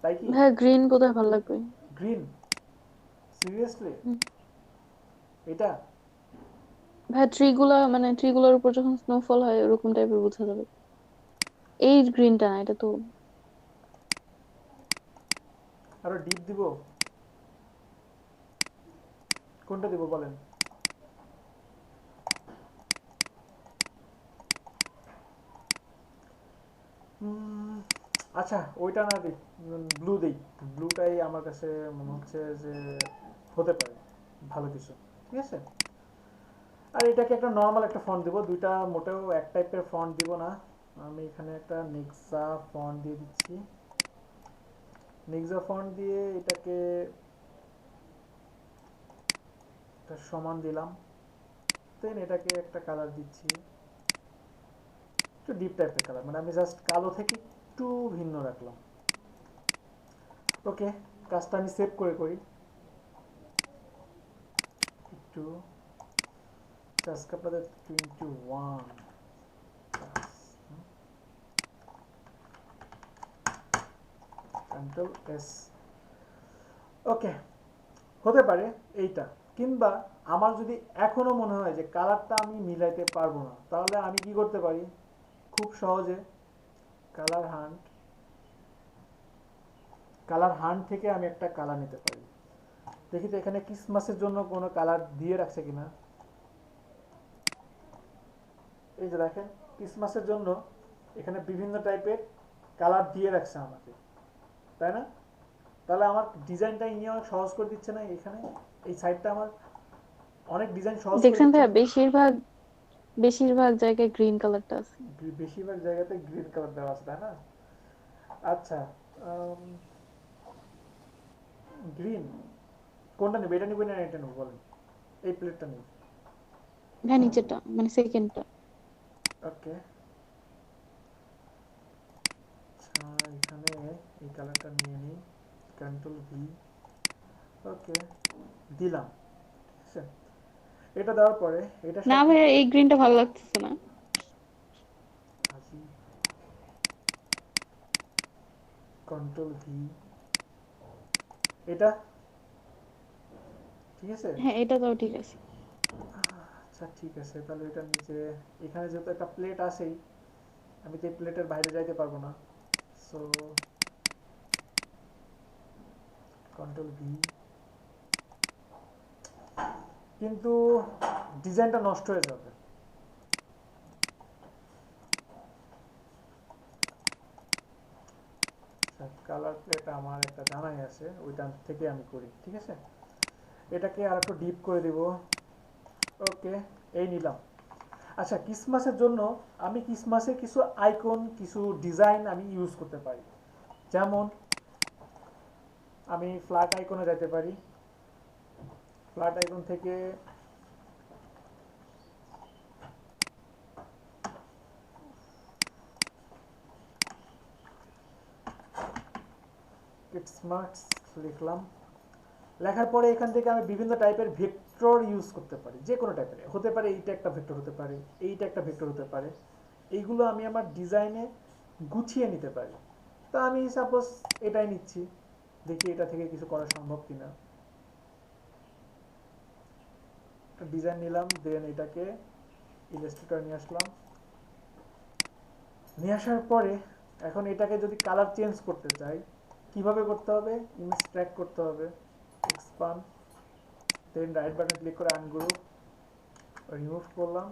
তাই কি? ভাইয়া গ্রিন বোধহয় ভালো লাগবে। গ্রিন? সিরিয়াসলি? এটা ভাইয়া ট্রিগুলোর উপর যখন স্নোফল হয় ওরকম টাইপের বোঝা যাবে। এই গ্রিনটা না, এটা তো আরো ডিপ দিব? কোনটা দিব বলেন? আচ্ছা, ওইটা না দিই, ব্লু দিই। ব্লুটাই আমার কাছে মনে হচ্ছে যে হতে পারে ভালো কিছু, ঠিক আছে? আর এটাকে একটা নর্মাল একটা ফন্ট দিব, দুইটা মোটেও এক টাইপের ফন্ট দিব না। আমি এখানে একটা নেক্সা ফন্ট দিয়ে দিচ্ছি। নেক্সা ফন্ট দিয়ে এটাকে একটা সমান দিলাম। দেন এটাকে একটা কালার দিচ্ছি, একটু ডিপ টাইপের কালার, মানে আমি জাস্ট কালো থেকে একটু ভিন্ন রাখলাম। ওকে, কাজটা আমি সেভ করে করি একটু। আজকে আপনাদের 21 কন্ট্রোল এস। ওকে, হতে পারে এইটা, কিংবা আমার যদি এখনো মনে হয় যে কালারটা আমি মিলাইতে পারবো না, তাহলে আমি কি করতে পারি খুব সহজে, কালার হান্ট থেকে আমি একটা কালার নিতে পারি। দেখি তো এখানে ক্রিসমাসের জন্য কোনো কালার দিয়ে রাখছে কিনা। এই যে দেখেন, ক্রিসমাসের জন্য এখানে বিভিন্ন টাইপের কালার দিয়ে রাখছে আমাকে, তাই না? তাহলে আমার ডিজাইনটা ইনি অনেক সহজ করে দিচ্ছে না? এখানে এই সাইডটা আমার অনেক ডিজাইন সহজ করে দেখছেন দিচ্ছে। ভাইয়া বেশিরভাগ জায়গায় গ্রিন কালারটা আছে। বেশিরভাগ জায়গাতে গ্রিন কালার দেওয়া আছে, তাই না? আচ্ছা, গ্রিন কোনটা নেবে? এটা নেবে না এটা নেবে বলেন? এই প্লেটটা নেব। ভাইয়া নিচেরটা সেকেন্ডটা। ওকে, আচ্ছা এখানে এই কালারটা নিয়ে নিই, কন্ট্রোল ভি। ওকে, দিলাম, ঠিক আছে? এটা দেওয়ার পরে এটা না সাথে ভাইয়া এই গ্রিনটা ভালো লাগতেছে না। কন্ট্রোল ভি, এটা ঠিক আছে? হ্যাঁ এটা তো ঠিক আছে। আচ্ছা ঠিক আছে, তাহলে এটা নিচে, এখানে যেহেতু একটা প্লেট আছেই, আমি তো এই প্লেটের বাইরে যাইতে পারবো না, সো কন্ট্রোল ভি। কিন্তু ডিজাইনটা নষ্ট হয়ে যাবে। কালার প্লেট আমার একটা জানাই আছে, ওইটা থেকে আমি করি, ঠিক আছে? এটাকে আর একটু ডিপ করে দেব। ওকে, এই নিলাম। আচ্ছা, ক্রিসমাসের জন্য আমি ক্রিসমাসের কিছু আইকন, কিছু ডিজাইন আমি ইউজ করতে পারি। যেমন আমি ফ্ল্যাট আইকনে যেতে পারি, ফ্ল্যাট আইকন থেকে ক্রিসমাস লিখলাম। লেখার পরে এখান থেকে আমি বিভিন্ন টাইপের ভেক্টর ইউজ করতে পারি, যে কোনো টাইপের হতে পারে। এইটা একটা ভেক্টর হতে পারে, এইটা একটা ভেক্টর হতে পারে। এইগুলো আমি আমার ডিজাইনে গুছিয়ে নিতে পারি। তা আমি সাপোজ এটাই নিচ্ছি, দেখি এটা থেকে কিছু করা সম্ভব কিনা। একটা ডিজাইন নিলাম, দেন এটাকে ইলাস্ট্রেটর নিয়ে আসলাম। নিয়ে আসার পরে এখন এটাকে যদি কালার চেঞ্জ করতে চাই, কিভাবে করতে হবে? ইমেজ ট্র্যাক করতে হবে, এক্সপান্ড, দেন রাইট বাটন ক্লিক করে আনগ্রুপ, রিমুভ করলাম।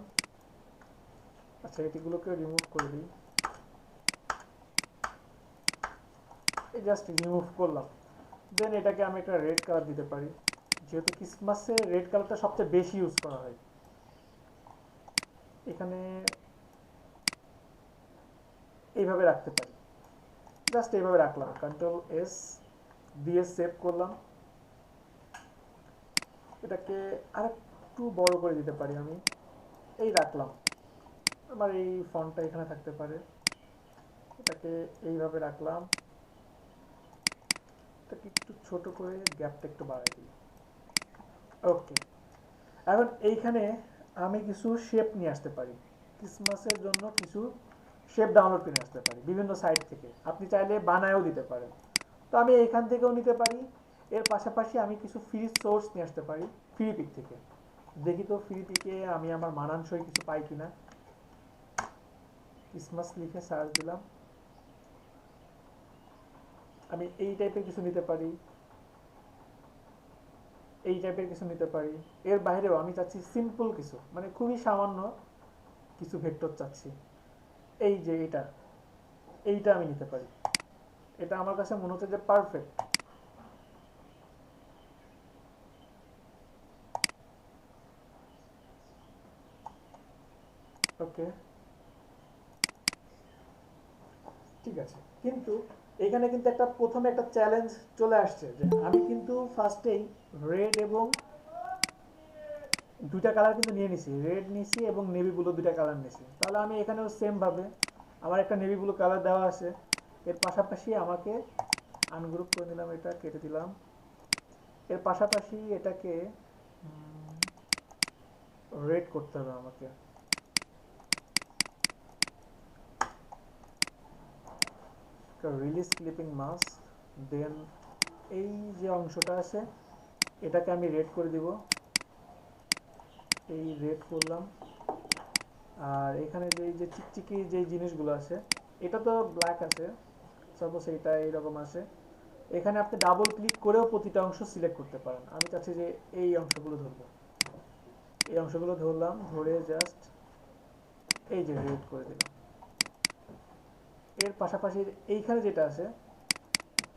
আচ্ছা, এটিগুলোকে রিমুভ করে দিই, এই জাস্ট রিমুভ করলাম। দেন এটাকে আমি একটা রেড কালার দিতে পারি, যেহেতু ক্রিসমাসে রেড কালারটা সবচেয়ে বেশি ইউজ করা হয়। এখানে এইভাবে রাখতে পারি, জাস্ট এইভাবে রাখলাম, কন্ট্রোল এস দিয়ে সেভ করলাম। এটাকে আরেকটু বড় করে দিতে পারি আমি, এই রাখলাম। আমার এই ফন্টটা এখানে থাকতে পারে, এটাকে এইভাবে রাখলাম। এটাকে একটু ছোট করে গ্যাপটা একটু বাড়াই দিই। ওকে, এখন এইখানে আমি কিছু শেপ নিয়ে আসতে পারি, ক্রিসমাসের জন্য কিছু শেপ ডাউনলোড করে আসতে পারি বিভিন্ন সাইট থেকে। আপনি চাইলে বানায়ও দিতে পারেন, তো আমি এখান থেকেও নিতে পারি। এর পাশাপাশি আমি কিছু ফ্রি সোর্স নিয়ে আসতে পারি ফ্রি পিক থেকে। দেখি তো ফ্রি পিকে আমি আমার মানানসই কিছু পাই কিনা। ক্রিসমাস লিখে সার্চ দিলাম, আমি এই টাইপের কিছু নিতে পারি, এই টাইপের কিছু নিতে পারি। এর বাইরেও আমি চাচ্ছি সিম্পল কিছু, মানে খুবই সামান্য কিছু ভেক্টর চাচ্ছি। এই যে এইটা আমি নিতে পারি, এটা আমার কাছে মনে হচ্ছে যে পারফেক্ট। ওকে, ঠিক আছে, কিন্তু এখানে কিন্তু প্রথমে একটা চ্যালেঞ্জ চলে আসছে যে আমি কিন্তু ফার্স্টেই রেড এবং দুইটা কালার কিন্তু নিয়ে নিছি, রেড নিছি এবং নেভি ব্লু দুইটা কালার নিছি। তাহলে আমি এখানেও সেম ভাবে আমার একটা নেভি ব্লু কালার দেওয়া আছে, এর পাশাপাশি আমাকে আনগ্রুপ করে দিলাম, এটা কেটে দিলাম। এর পাশাপাশি এটাকে রেড করতে হবে আমাকে। রিলিজ ক্লিপিং মাস্ক, দেন এই যে অংশটা আছে এটাকে আমি রেড করে দিব, এই রেড করলাম। আর এখানে যে চিকচিকি যে জিনিসগুলো আছে এটা তো ব্ল্যাক আছে, সাপোজ এটা এইরকম আছে, এখানে আপনি ডাবল ক্লিক করেও প্রতিটা অংশ সিলেক্ট করতে পারেন। আমি চাচ্ছি যে এই অংশগুলো ধরবো, এই অংশগুলো ধরলাম, ধরে জাস্ট এই যে রেড করে দিলাম। এর পাশাপাশি এইখানে যেটা আছে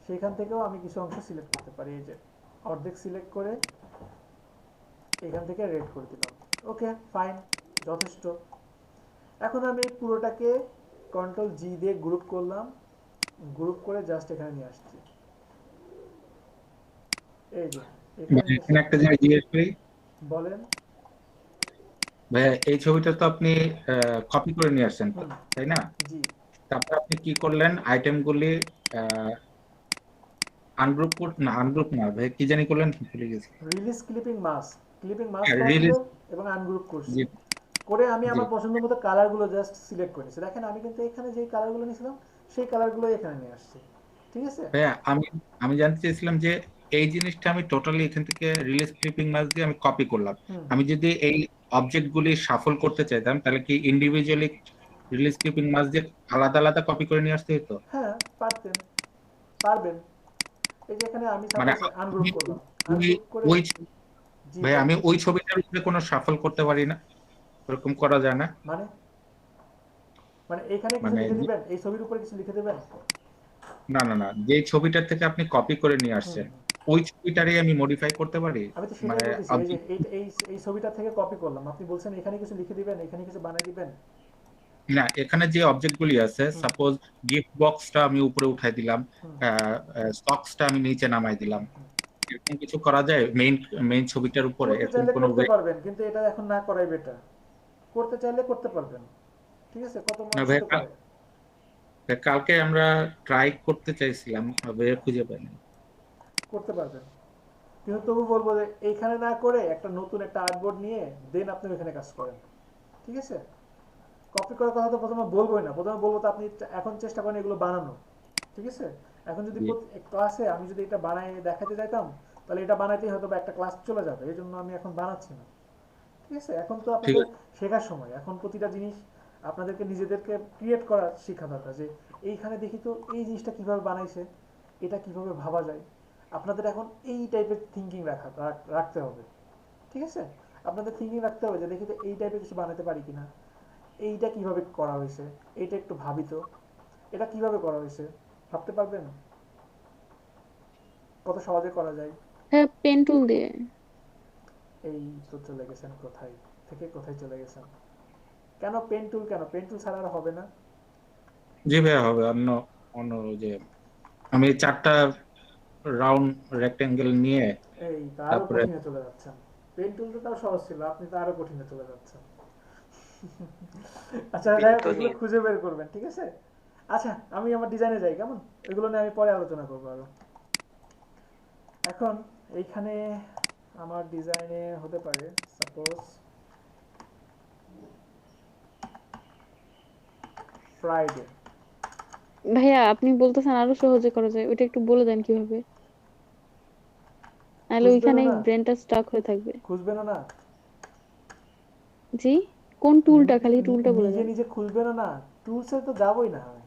সেইখান থেকেও আমি কিছু অংশ সিলেক্ট করতে পারি, এই যে অর্ধেক সিলেক্ট করে এখান থেকে রেড করে দিলাম। ওকে ফাইন, যথেষ্ট। এখন আমি পুরোটাকে কন্ট্রোল জি দিয়ে গ্রুপ করলাম, গ্রুপ করে জাস্ট এখানে নিয়ে আসছি। এই যে এখানে একটা জিনিস জিজ্ঞেস করি, বলেন। ভাইয়া এই ছবিটা তো আপনি কপি করে নিয়ে আসছেন তো, তাই না? জি, তারপর আপনি কি করলেন, আইটেমগুলি আনগ্রুপ না, আনগ্রুপ না ভাই, কি জানি করলেন, ভুলে গেছি। রিলিজ ক্লিপিং মাস্ক হ্যাঁ, করা ছিল রিলিজ, এবং আনগ্রুপ করছি, জি করে আমি জি আমার পছন্দ মতো কালারগুলো জাস্ট সিলেক্ট করেছি। দেখেন আমি কিন্তু এখানে যেই কালারগুলো নিয়েছিলাম সেই কালারগুলো এখানে নিয়ে আসছি, ঠিক আছে। ভাইয়া, আমি আমি জানতে চাইছিলাম যে এই জিনিসটা আমি টোটালি এখান থেকে রিলিজ ক্লিপিং মাস দিয়ে আমি কপি করলাম, আমি যদি এই অবজেক্ট গুলি শাফল করতে চাইতাম তাহলে কি ইন্ডিভিজুয়ালি রিলিজ ক্লিপিং মাস দিয়ে আলাদা আলাদা কপি করে নিয়ে আসতে হতো? হ্যাঁ পারবেন। এই যে এখানে আমি মানে সাপোজ আনগ্রুপ আমি করলাম, ওই আনগ্রুপ করে ওই জি ভাই, বলেন। আমি ওই ছবিটার উপরে কোনো শাফল করতে পারি না? এরকম করা যায় না? মানে মানে এখানে কিছু মানে লিখে দিবেন, এই ছবির উপরে কিছু লিখে দিবেন। না না না, যে ছবিটার থেকে আপনি কপি করে নিয়ে আসছেন ওই ছবিটারই আমি মডিফাই করতে পারি? আমি তো সেটাই মানে বলতেছি, এই যে এই ছবিটা থেকে কপি করলাম, আপনি বলছেন এখানে কিছু লিখে দিবেন, এখানে কিছু বানিয়ে দিবেন। না, এখানে যে অবজেক্ট গুলি আছে, সাপোজ গিফট বক্সটা আমি উপরে উঠাই দিলাম, সক্সটা আমি নিচে নামাই দিলাম, এরকম কিছু করা যায় মেইন মেইন ছবিটার উপরে? করতে এরকম চাইলে কোনো করতে পারবেন, কিন্তু এটা এখন না করাই বেটার। করতে চাইলে করতে পারবেন, ঠিক আছে, কত মানুষই ভাই, তো করে। কালকে আমরা ট্রাই করতে চাইছিলাম, বের খুঁজে পাইনি। করতে পারবেন, কিন্তু তবু বলবো যে এইখানে না করে একটা নতুন একটা আর্টবোর্ড নিয়ে দেন আপনি ওইখানে কাজ করেন, ঠিক আছে। কপি করার কথা তো প্রথমে বলবোই না, প্রথমে বলবো তো আপনি এখন চেষ্টা করেন এগুলো বানানো, ঠিক আছে। এখন যদি ক্লাসে আমি যদি এটা বানাই দেখাতে চাইতাম তাহলে এটা বানাইতেই হয়তো বা একটা ক্লাস চলে যাবে, এই জন্য আমি এখন বানাচ্ছি না, ঠিক আছে। এখন তো আপনাদের শেখার সময়, এখন প্রতিটা জিনিস আপনাদেরকে নিজেদেরকে ক্রিয়েট করার শেখা দরকার, যে এইখানে দেখি তো এই জিনিসটা কিভাবে বানাইছে, এটা কিভাবে ভাবা যায়। আপনাদের এখন এই টাইপের থিঙ্কিং রাখতে হবে, ঠিক আছে। আপনাদের থিঙ্কিং রাখতে হবে যে দেখি তো এই টাইপের কিছু বানাতে পারি কিনা, এইটা কিভাবে করা হয়েছে, এইটা একটু ভাবি তো এটা কিভাবে করা হয়েছে, ভাবতে পারবেন কত সহজে করা যায়। হ্যাঁ, পেন টুল দিয়ে। এই তো চলে গেছেন কোথায় থেকে কোথায় চলে গেছেন। কেন পেন টুল, কেন পেন টুল ছাড়া আর হবে না? জি ভাইয়া হবে, অন্য অন্য ওই যে আমি 4টা রাউন্ড রেক্টেঙ্গেল নিয়ে এই তো আরো তারপরে কঠিনে চলে যাচ্ছেন। পেন টুল তো তাও সহজ ছিল, আপনি তো আরো কঠিনে চলে যাচ্ছেন। আচ্ছা যাই হোক, এগুলো খুঁজে বের করবেন, ঠিক আছে? আচ্ছা আমি আমার ডিজাইনে যাই, কেমন? এগুলো নিয়ে আমি পরে আলোচনা করবো আরো। এখন এইখানে আমার ডিজাইনে হতে পারে সাপোজ ফ্রাইডে। ভাইয়া আপনি বলতেছেন আরো সহজে করা যায়, ওইটা একটু বলে দেন কিভাবে, নাহলে ওইখানেই ব্রেনটা স্টাক হয়ে থাকবে। খুঁজবে না? জি, কোন টুলটা, খালি টুলটা বলে নিজে দেন। নিজে খুঁজবে না? টুলসে তো যাবই না আমি।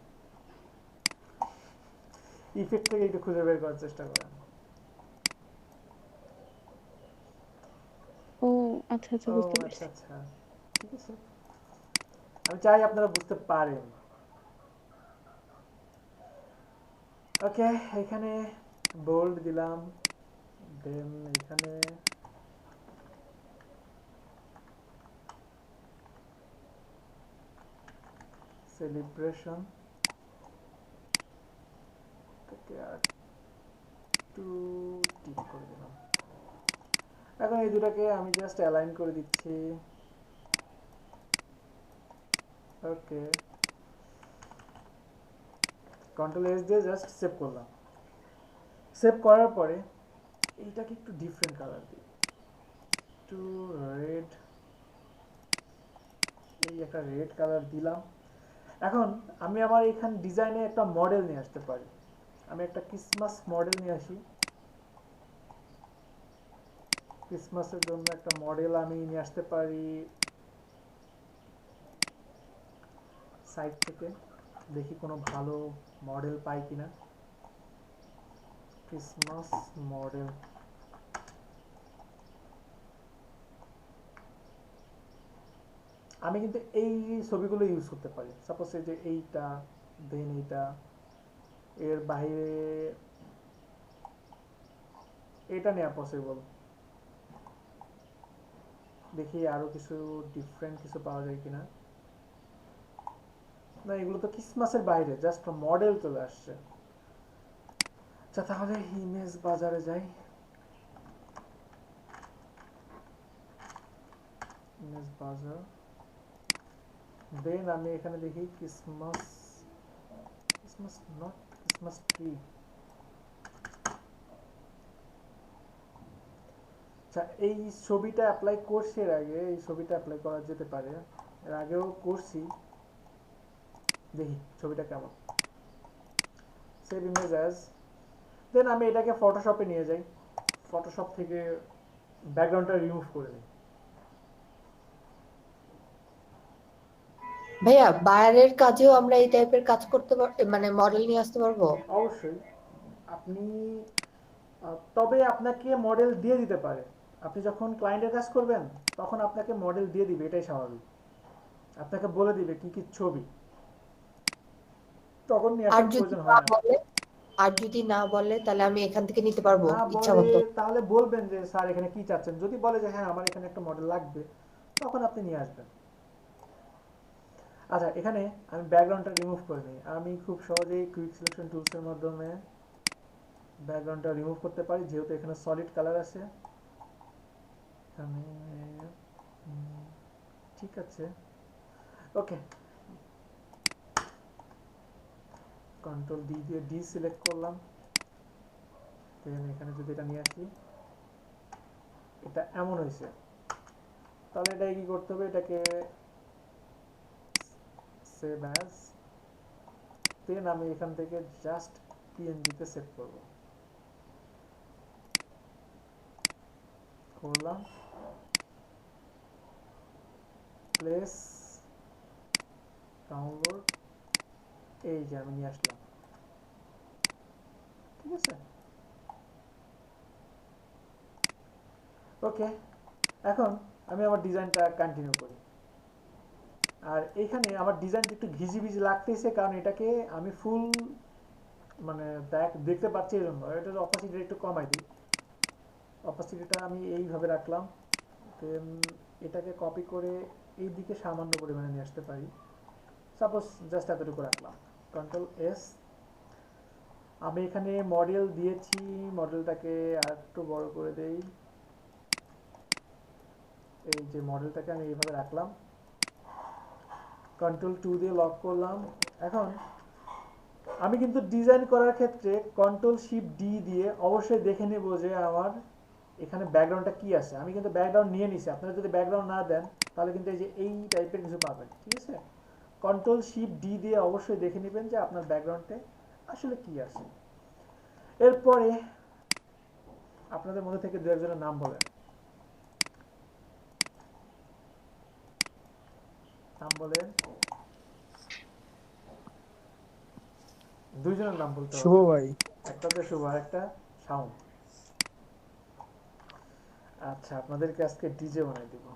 ইফেক্ট থেকে একটু খুঁজে বের করার চেষ্টা করেন। ও আচ্ছা আচ্ছা, বুঝতে পারছি। আচ্ছা ঠিক আছে, আমি চাই আপনারা বুঝতে পারেন। ওকে, এখানে বোল্ড দিলাম, দেন এখানে সেলিব্রেশন থেকে আর একটু টিক করে দিলাম। এখন এই দুটাকে আমি জাস্ট অ্যালাইন করে দিচ্ছি। ওকে, কন্ট্রোল এস দিয়ে জাস্ট সেভ করলাম। সেভ করার পরে এইটাকে একটু ডিফারেন্ট কালার দিই, একটু রেড, এই একটা রেড কালার দিলাম। এখন আমি আমার এখানে ডিজাইনে একটা মডেল নিয়ে আসতে পারি। আমি একটা ক্রিসমাস মডেল নিয়ে আসি। ক্রিসমাসের জন্য একটা মডেল আমি নিয়ে আসতে পারি সাইট থেকে, দেখি কোনো ভালো মডেল পাই কিনা। ক্রিসমাস মডেল, আমি কিন্তু এই ছবিগুলো ইউজ করতে পারি। সাপোজ এই যে এইটা, দেন এইটা, এর বাইরে এটা নেওয়া পসিবল। দেখি আরো কিছু ডিফারেন্ট কিছু পাওয়া যায় কিনা। না, এগুলো তো ক্রিসমাসের বাইরে, জাস্ট মডেল চলে আসছে। আচ্ছা তাহলে ইমেজ বাজারে যাই, ইমেজ বাজার, দেন আমি এখানে দেখি Christmas, Christmas not Christmas tree. আচ্ছা এই ছবিটা অ্যাপ্লাই করছি এর আগে, এই ছবিটা অ্যাপ্লাই করা যেতে পারে, এর আগেও করছি, দেখি ছবিটা কেমন। সেভ ইমেজ অ্যাজ, দেন আমি এটাকে ফটোশপে নিয়ে যাই, ফটোশপ থেকে ব্যাকগ্রাউন্ডটা রিমুভ করে নিই। ভাইয়া বাইরের কাজেও আমরা এই টাইপের কাজ করতে মানে মডেল নিয়ে আসতে পারবো? অবশ্যই, আপনি তবে আপনাকে মডেল দিয়ে দিতে পারে। আপনি যখন ক্লায়েন্টের কাজ করবেন তখন আপনাকে মডেল দিয়ে দিবে, এটাই স্বাভাবিক। আপনাকে বলে দিবে কি কি ছবি, তখন নিয়ে আসার প্রয়োজন হয় না। আর যদি না বলে তাহলে আমি এখান থেকে নিতে পারবো না ইচ্ছা বলে মতো? তাহলে বলবেন যে স্যার এখানে কি চাচ্ছেন। যদি বলে যে হ্যাঁ আমার এখানে একটা মডেল লাগবে, তখন আপনি নিয়ে আসবেন। আচ্ছা এখানে আমি ব্যাকগ্রাউন্ডটা রিমুভ করে নিই। আমি খুব সহজেই কুইক সিলেকশন টুলসের মাধ্যমে ব্যাকগ্রাউন্ডটা রিমুভ করতে পারি, যেহেতু এখানে সলিড কালার আছে। এখানে ঠিক আছে, ওকে, কন্ট্রোল ডি দিয়ে ডি সিলেক্ট করলাম। দেন এখানে যদি এটা নিয়ে আসি, এটা এমন হয়েছে, তাহলে এটাকে কি করতে হবে, এটাকে সেভ অ্যাজ, দেন আমি এখান থেকে জাস্ট পিএনজিতে সেভ করব, করলাম, প্লেস, ডাউনলোড, এই যে আমি নিয়ে আসলাম। ঠিক আছে, ওকে, এখন আমি আমার ডিজাইনটা কন্টিনিউ করি। আর এখানে আমার ডিজাইনটা একটু ঘিজিবিজি লাগতেছে, কারণ এটাকে আমি ফুল মানে দেখতে পাচ্ছি এই জন্য। এটার অপাসিটিটা একটু কমাই দিই, অপাসিটিটা আমি এইভাবে রাখলাম। দেন এটাকে কপি করে এই দিকে সামান্য পরিমাণে নিয়ে আসতে পারি। সাপোজ জাস্ট এতটুকু রাখলাম, কন্ট্রোল এস। আমি এখানে মডেল দিয়েছি, মডেলটাকে আর একটু বড় করে দেই। এই যে মডেলটাকে আমি এইভাবে রাখলাম, কন্ট্রোল 2 দিয়ে লক করলাম। এখন আমি কিন্তু ডিজাইন করার ক্ষেত্রে কন্ট্রোল শিফট ডি দিয়ে অবশ্যই দেখে নেব যে আমার এখানে ব্যাকগ্রাউন্ডটা কি আছে। আমি কিন্তু ব্যাকগ্রাউন্ড নিয়ে নিছি, আপনারা যদি ব্যাকগ্রাউন্ড না দেন তাহলে কিন্তু এই যে এই টাইপের কিছু পাবেন, ঠিক আছে। কন্ট্রোল শিফট ডি দিয়ে অবশ্যই দেখে নেবেন যে আপনার ব্যাকগ্রাউন্ডে আসলে কি আছে। এরপরে আপনাদের মধ্যে থেকে দু একজনের নাম বলেন, নাম বলেন। দুইজনের নাম বলতে শুভ হবে, ভাই। একটা হচ্ছে শুভ আর একটা শাওন। আচ্ছা, আপনাদেরকে আজকে ডিজে বানাই দিব।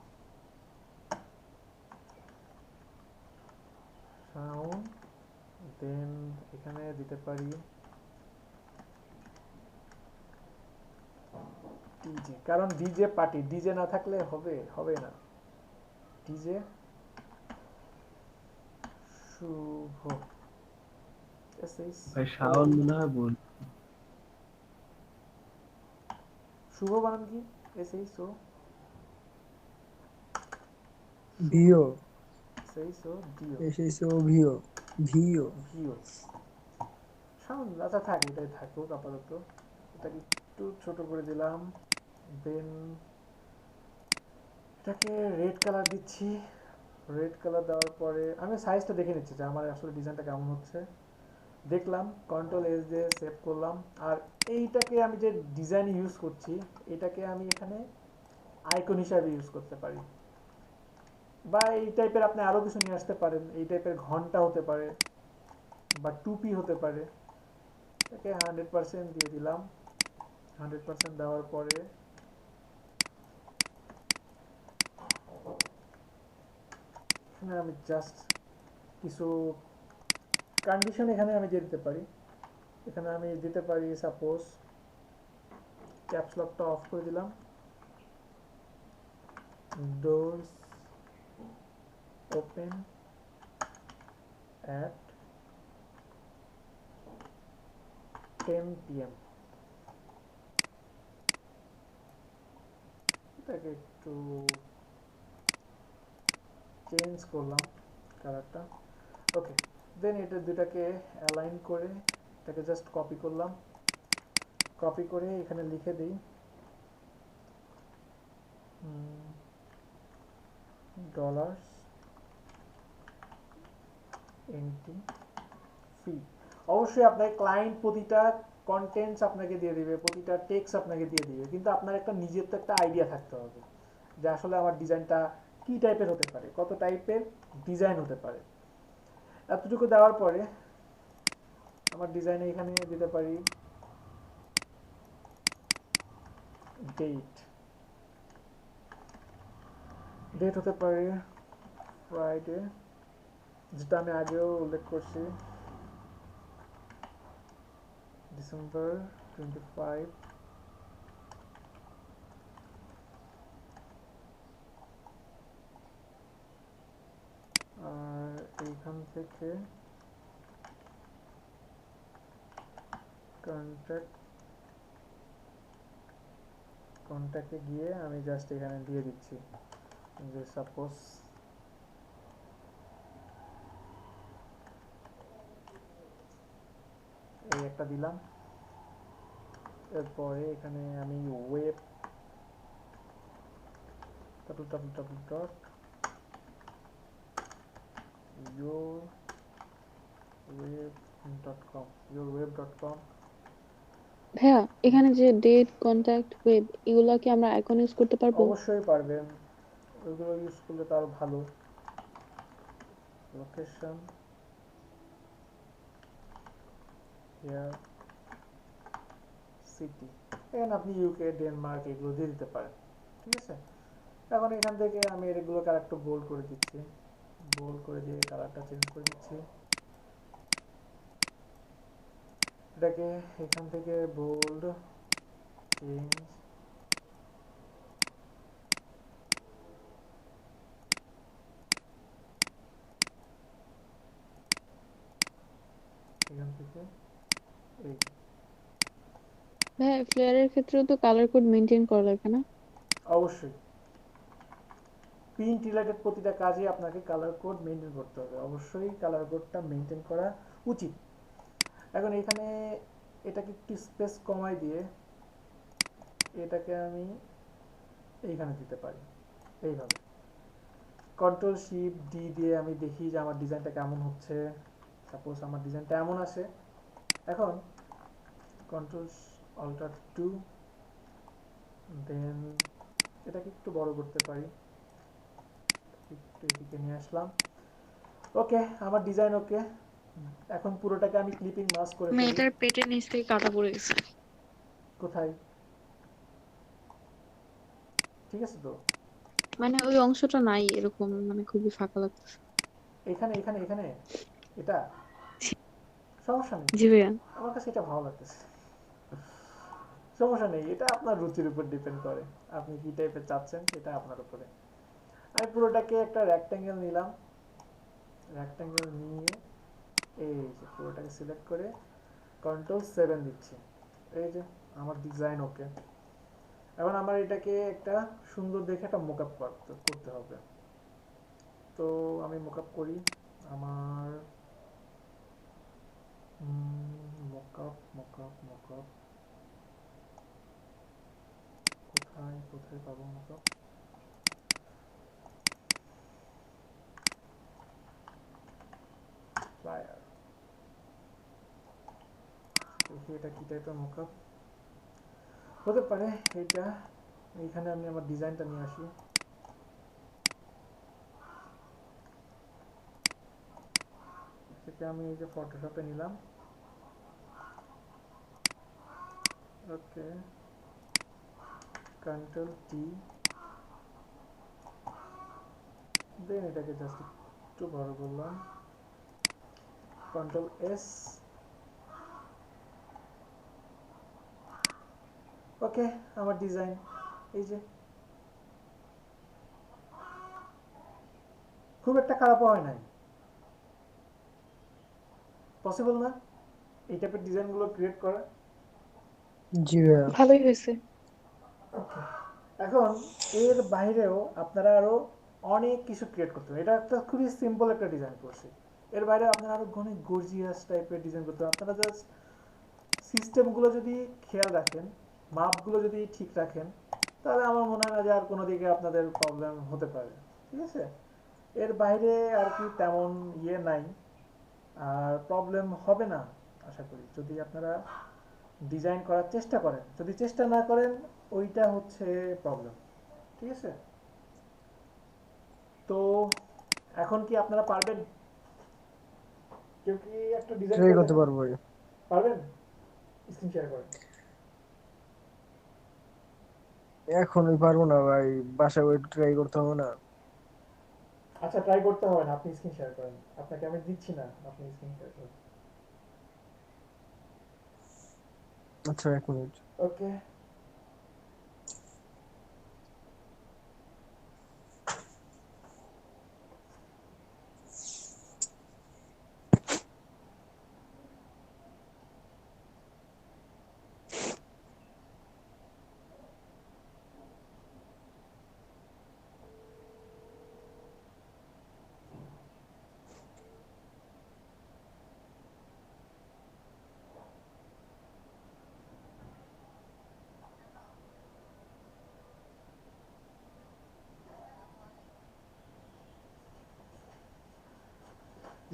শাওন, দেন এখানে দিতে পারি ডিজে, কারণ ডিজে পার্টি, ডিজে না থাকলে হবে না। ডিজে শুভ, ভাই শাওন মনে হয় বল। শুভ বানান কি? SHO V O, SHO D O S S O V O, V O. V O Shaon. আচ্ছা থাক, এটাই থাকুক আপাতত। এটাকে একটু ছোট করে দিলাম, দেন এটাকে রেড কালার দিচ্ছি। রেড কালার দেওয়ার পরে আমি সাইজটা দেখে নিচ্ছি যে আমার আসলে ডিজাইনটা কেমন হচ্ছে। দেখলাম, কন্ট্রোল এস দিয়ে সেভ করলাম। আর এইটাকে আমি যে ডিজাইন ইউজ করছি, এটাকে আমি এখানে আইকন হিসাবে ইউজ করতে পারি, বা এই টাইপের আপনি আরো কিছু নিয়ে আসতে পারেন। এই টাইপের ঘন্টা হতে পারে বা টুপি হতে পারে। এটাকে 100% দিয়ে দিলাম। 100% দেওয়ার পরে এখানে আমি জাস্ট কিছু কন্ডিশন এখানে আমি দিয়ে দিতে পারি। এখানে আমি দিতে পারি সাপোজ ক্যাপস লকটা অফ করে দিলাম, ডোরস ওপেন at 10 PM। এটাকে একটু চেঞ্জ করলাম কালারটা। ওকে, দেন এটা দুটাকে অ্যালাইন করে এটাকে জাস্ট কপি করলাম। কপি করে এখানে লিখে দিই ডলার্স এন্টি ফি। অবশ্যই আপনার ক্লায়েন্ট প্রতিটা কন্টেন্টস আপনাকে দিয়ে দিবে, প্রতিটা টেক্সট আপনাকে দিয়ে দিবে, কিন্তু আপনার একটা নিজের তো একটা আইডিয়া থাকতে হবে যে আসলে আমার ডিজাইনটা কি টাইপের হতে পারে, কত টাইপের ডিজাইন হতে পারে। এতটুকু দেওয়ার পরে আমার ডিজাইনে এখানে দিতে পারি ডেট। ডেট হতে পারে ফ্রাইডে, যেটা আমি আগেও উল্লেখ করছি, ডিসেম্বর 25। আর এইখান থেকে কন্ট্যাক্টে গিয়ে আমি জাস্ট এখানে দিয়ে দিচ্ছি যে সাপোজ এই একটা দিলাম। এরপরে এখানে আমি ওয়েব yourweb.com। ভাইয়া এখানে যে ডেট, কন্টাক্ট, ওয়েব এগুলা কি আমরা আইকন ইউজ করতে পারবো? অবশ্যই পারবেন, ওইগুলো ইউজ করলে তো আরো ভালো। লোকেশন হিয়ার, সিটি, এখানে আপনি ইউকে, ডেনমার্ক এগুলো দিয়ে দিতে পারেন, ঠিক আছে। এখন এখান থেকে আমি এগুলো কালারটা বোল্ড করে দিচ্ছি, বোল্ড করে দিয়ে কালারটা চেঞ্জ করে দিচ্ছি। এটাকে এখান থেকে বোল্ড চেঞ্জ, এখান থেকে এই ভাই ফ্লেয়ারের ক্ষেত্রেও তো কালার কোড মেইনটেইন করা লাগে না? অবশ্যই প্রিন্ট রিলেটেড প্রতিটা কাজে আপনাকে কালার কোড মেনটেন করতে হবে, অবশ্যই কালার কোডটা মেনটেন করা উচিত। এখন এখানে এটাকে একটু স্পেস কমাই দিয়ে এটাকে আমি এইখানে দিতে পারি এইভাবে। কন্ট্রোল শিফট ডি দিয়ে আমি দেখি যে আমার ডিজাইনটা কেমন হচ্ছে। সাপোজ আমার ডিজাইনটা এমন আসে। এখন কন্ট্রোল অল্টার টু, দেন এটাকে একটু বড় করতে পারি, একটু এদিকে নিয়ে আসলাম। ওকে, আমার ডিজাইন ওকে। এখন পুরোটাকে আমি ক্লিপিং মাস্ক করে ফেলি। মেয়েটার পেটের নিচ থেকে কাটা পড়ে গেছে। কোথায়? ঠিক আছে তো? মানে ওই অংশটা নাই, এরকম মানে খুবই ফাঁকা লাগতেছে। এখানে এখানে এখানে এটা সমস্যা নেই, জি ভাইয়া। আমার কাছে এটা ভালো লাগতেছে। সমস্যা নেই, এটা আপনার রুচির উপর ডিপেন্ড করে, আপনি কি টাইপের চাচ্ছেন সেটা আপনার উপরে। আমি পুরোটাকে একটা রেক্ট্যাঙ্গেল নিলাম, রেক্ট্যাঙ্গেল নিয়ে এই যে পুরোটাকে সিলেক্ট করে কন্ট্রোল 7 দিচ্ছি। এই যে আমার ডিজাইন ওকে। এখন আমার এটাকে একটা সুন্দর দেখে একটা মোকআপ করতে হবে। তো আমি মোকআপ করি। আমার মোকআপ মোকআপ মোকআপ কোথায় কোথায় পাবো মোকআপ? ফ্লায়ার, দেখি এটা কি টাইপের মোকআপ হতে পারে। এটা এইখানে আমি আমার ডিজাইনটা নিয়ে আসি। এটা আমি এই যে ফটোশপে নিলাম। ওকে, কন্ট্রোল টি, দেন এটাকে জাস্ট একটু বড় করলাম, কন্ট্রোল এস। ওকে, আমার ডিজাইন এই যে, খুব একটা খারাপ হয় নাই। পসিবল না এই টাইপের ডিজাইনগুলো ক্রিয়েট করা? জি ভাইয়া। ভালোই হয়েছে। এখন এর বাইরেও আপনারা আরো অনেক কিছু ক্রিয়েট করতে পারেন। এটা একটা খুবই সিম্পল একটা ডিজাইন করছি। এর বাইরে আপনারা আরো অনেক গর্জিয়াস টাইপের ডিজাইন করতে পারেন। আপনারা জাস্ট সিস্টেমগুলো যদি খেয়াল রাখেন, মাপগুলো যদি ঠিক রাখেন, তাহলে আমার মনে হয় না যে আর কোনো দিকে আপনাদের প্রবলেম হতে পারে। ঠিক আছে, এর বাইরে আর কি তেমন ইয়ে নাই, আর প্রবলেম হবে না আশা করি যদি আপনারা ডিজাইন করার চেষ্টা করেন। যদি চেষ্টা না করেন ওইটা হচ্ছে প্রবলেম। ঠিক আছে, তো এখন কি আপনারা পারবেন? কেউ কি একটা ডিজাইন ট্রাই করে করতে দেখান? পারবো ভাইয়া। পারবেন? স্ক্রিন শেয়ার করেন। এখনই পারবো না ভাই, বাসায় ওই ট্রাই করতে হবে না। আচ্ছা, ট্রাই করতে হবে না, আপনি স্ক্রিন শেয়ার করেন। আপনাকে আমি দিচ্ছি না, আপনি স্ক্রিন শেয়ার করেন। আচ্ছা, 1 মিনিট। ওকে,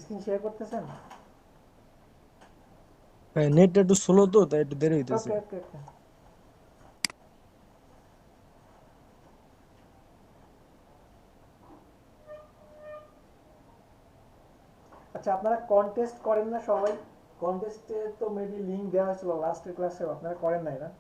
স্ক্রিন শেয়ার করতেছেন? ভাই নেটটা একটু স্লো তো, তাই একটু দেরি হইতেছে। ওকে ওকে ওকে, আচ্ছা আপনারা কন্টেস্ট করেন না সবাই? কন্টেস্টে তো মেবি লিংক দেওয়া হয়েছিল লাস্টের ক্লাসেও, আপনারা করেন নাই না?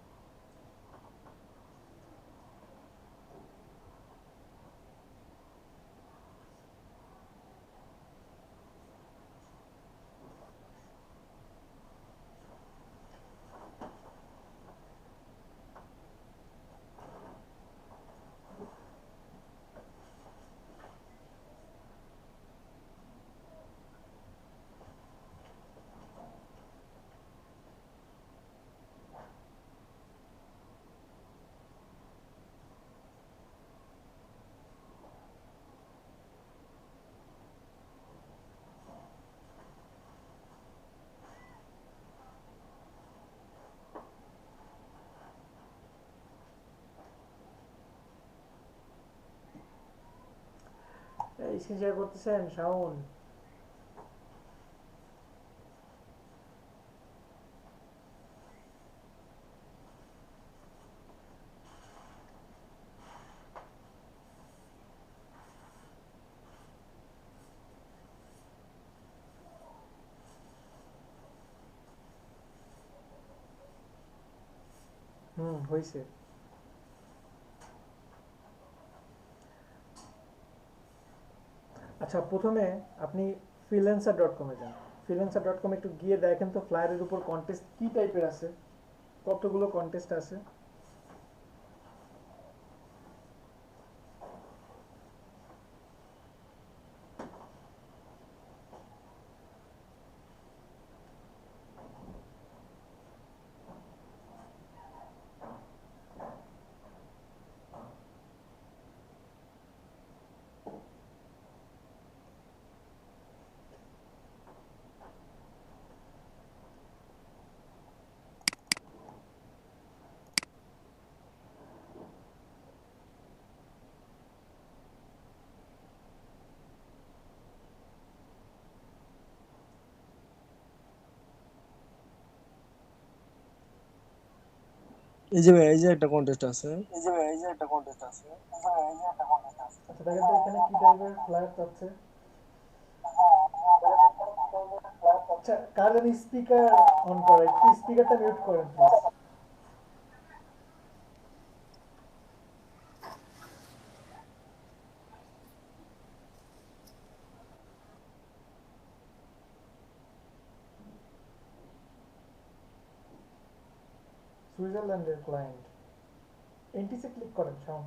স্ক্রিন শেয়ার করতেছেন শাওন? হয়েছে। আচ্ছা, প্রথমে আপনি freelancer.com-এ যান। freelancer.com একটু গিয়ে দেখেন তো ফ্লায়ারের উপর কন্টেস্ট কি টাইপের আছে, কতগুলো কন্টেস্ট আছে। এই যে ভাই, এই যে একটা কন্টেস্ট আছে। আচ্ছা, দেখেন তো এখানে কি টাইপের ফ্লায়ার চাচ্ছে। আচ্ছা, কার জানি স্পিকার অন করা, একটু স্পিকারটা মিউট করেন প্লিজ। সুইজারল্যান্ডের ক্লায়েন্ট, এনটিসি ক্লিক করেন শাওন।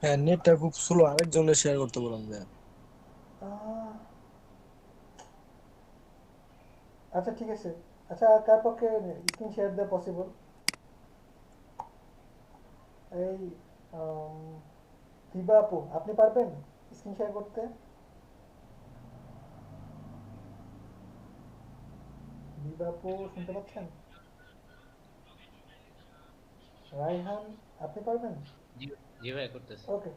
হ্যাঁ, নেটটা খুব স্লো, আরেকজনের শেয়ার করতে বললাম যে। আচ্ছা ঠিক আছে। আচ্ছা, কার পক্ষে স্ক্রিন শেয়ার দেওয়া পসিবল? এই দিবা আপু, আপনি পারবেন স্ক্রিন শেয়ার করতে? দিবা আপু শুনতে পাচ্ছেন? রাইহান, আপনি পারবেন? জি জি ভাই, করতেছি। ওকে।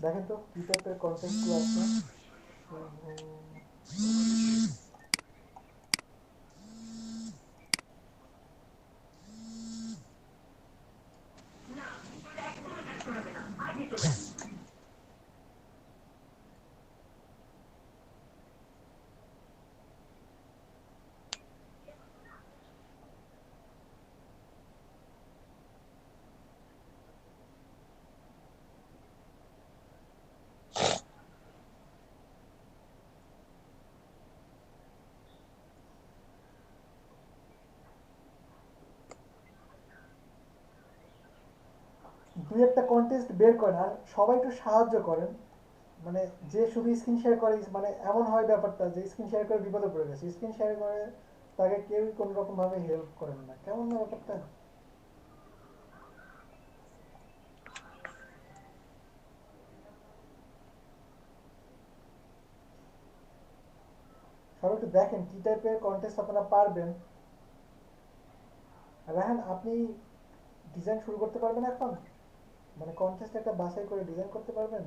দেখেন তো কি টাইপের কন্টেন্টগুলো আছে। দুই একটা কন্টেস্ট বের করেন আর সবাই একটু সাহায্য করেন। মানে যে শুধু স্ক্রিন শেয়ার করে, মানে এমন হয় ব্যাপারটা যে স্ক্রিন শেয়ার করে বিপদে পড়ে গেছে, স্ক্রিন শেয়ার করে তাকে কেউ কোন রকম ভাবে হেল্প করেন না, কেমন না ব্যাপারটা? সবাই একটু দেখেন কি টাইপের কন্টেস্ট আপনারা পারবেন। রাহান, আপনি ডিজাইন শুরু করতে পারবেন এখন? মানে কন্টেস্ট একটা বাছাই করে ডিজাইন করতে পারবেন?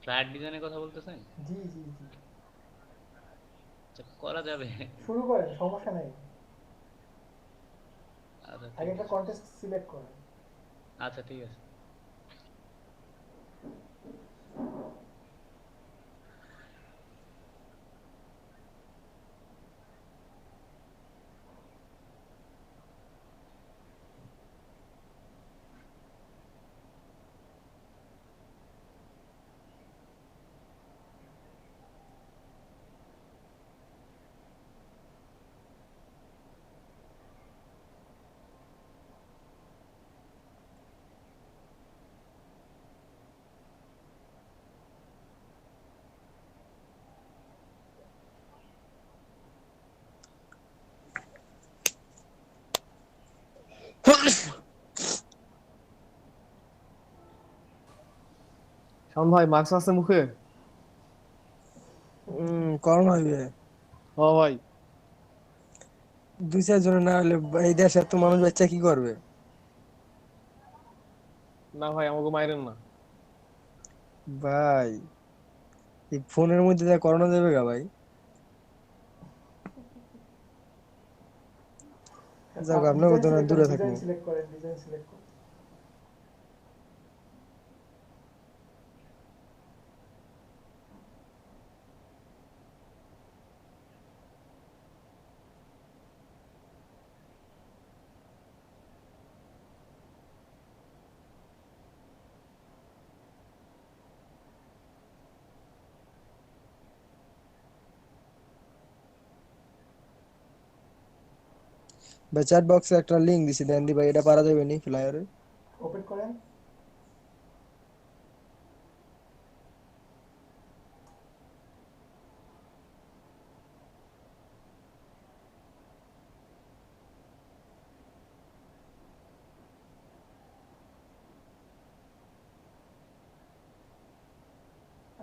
ফ্ল্যাট ডিজাইনের কথা বলতেছেন? জি জি জি, আচ্ছা, করা যাবে। শুরু করেন, সমস্যা নাই। আচ্ছা আগে ঠিক একটা আছে। কন্টেস্ট সিলেক্ট করেন। আচ্ছা ঠিক আছে। শাওন ভাই মার্কস আছে মুখে? করোনা হইবে। ও ভাই, 2-4 জন না হলে এই দেশে এত মানুষ বাচ্চা কি করবে? না ভাই আমাকে মাইরেন না। ভাই এই ফোনের মধ্যে যা করোনা যাবে গা ভাই। যাক আপনি আপনার ডিজাইন মতো না সিলেক্ট করেন, দূরে ডিজাইন থাকবো। সিলেক্ট করেন, ডিজাইন সিলেক্ট করেন। ভাই চ্যাট বক্সে একটা লিংক দিছি দেন দি ভাই, এটা পারা যাবে নি ফ্লায়ারে? ওপেন করেন।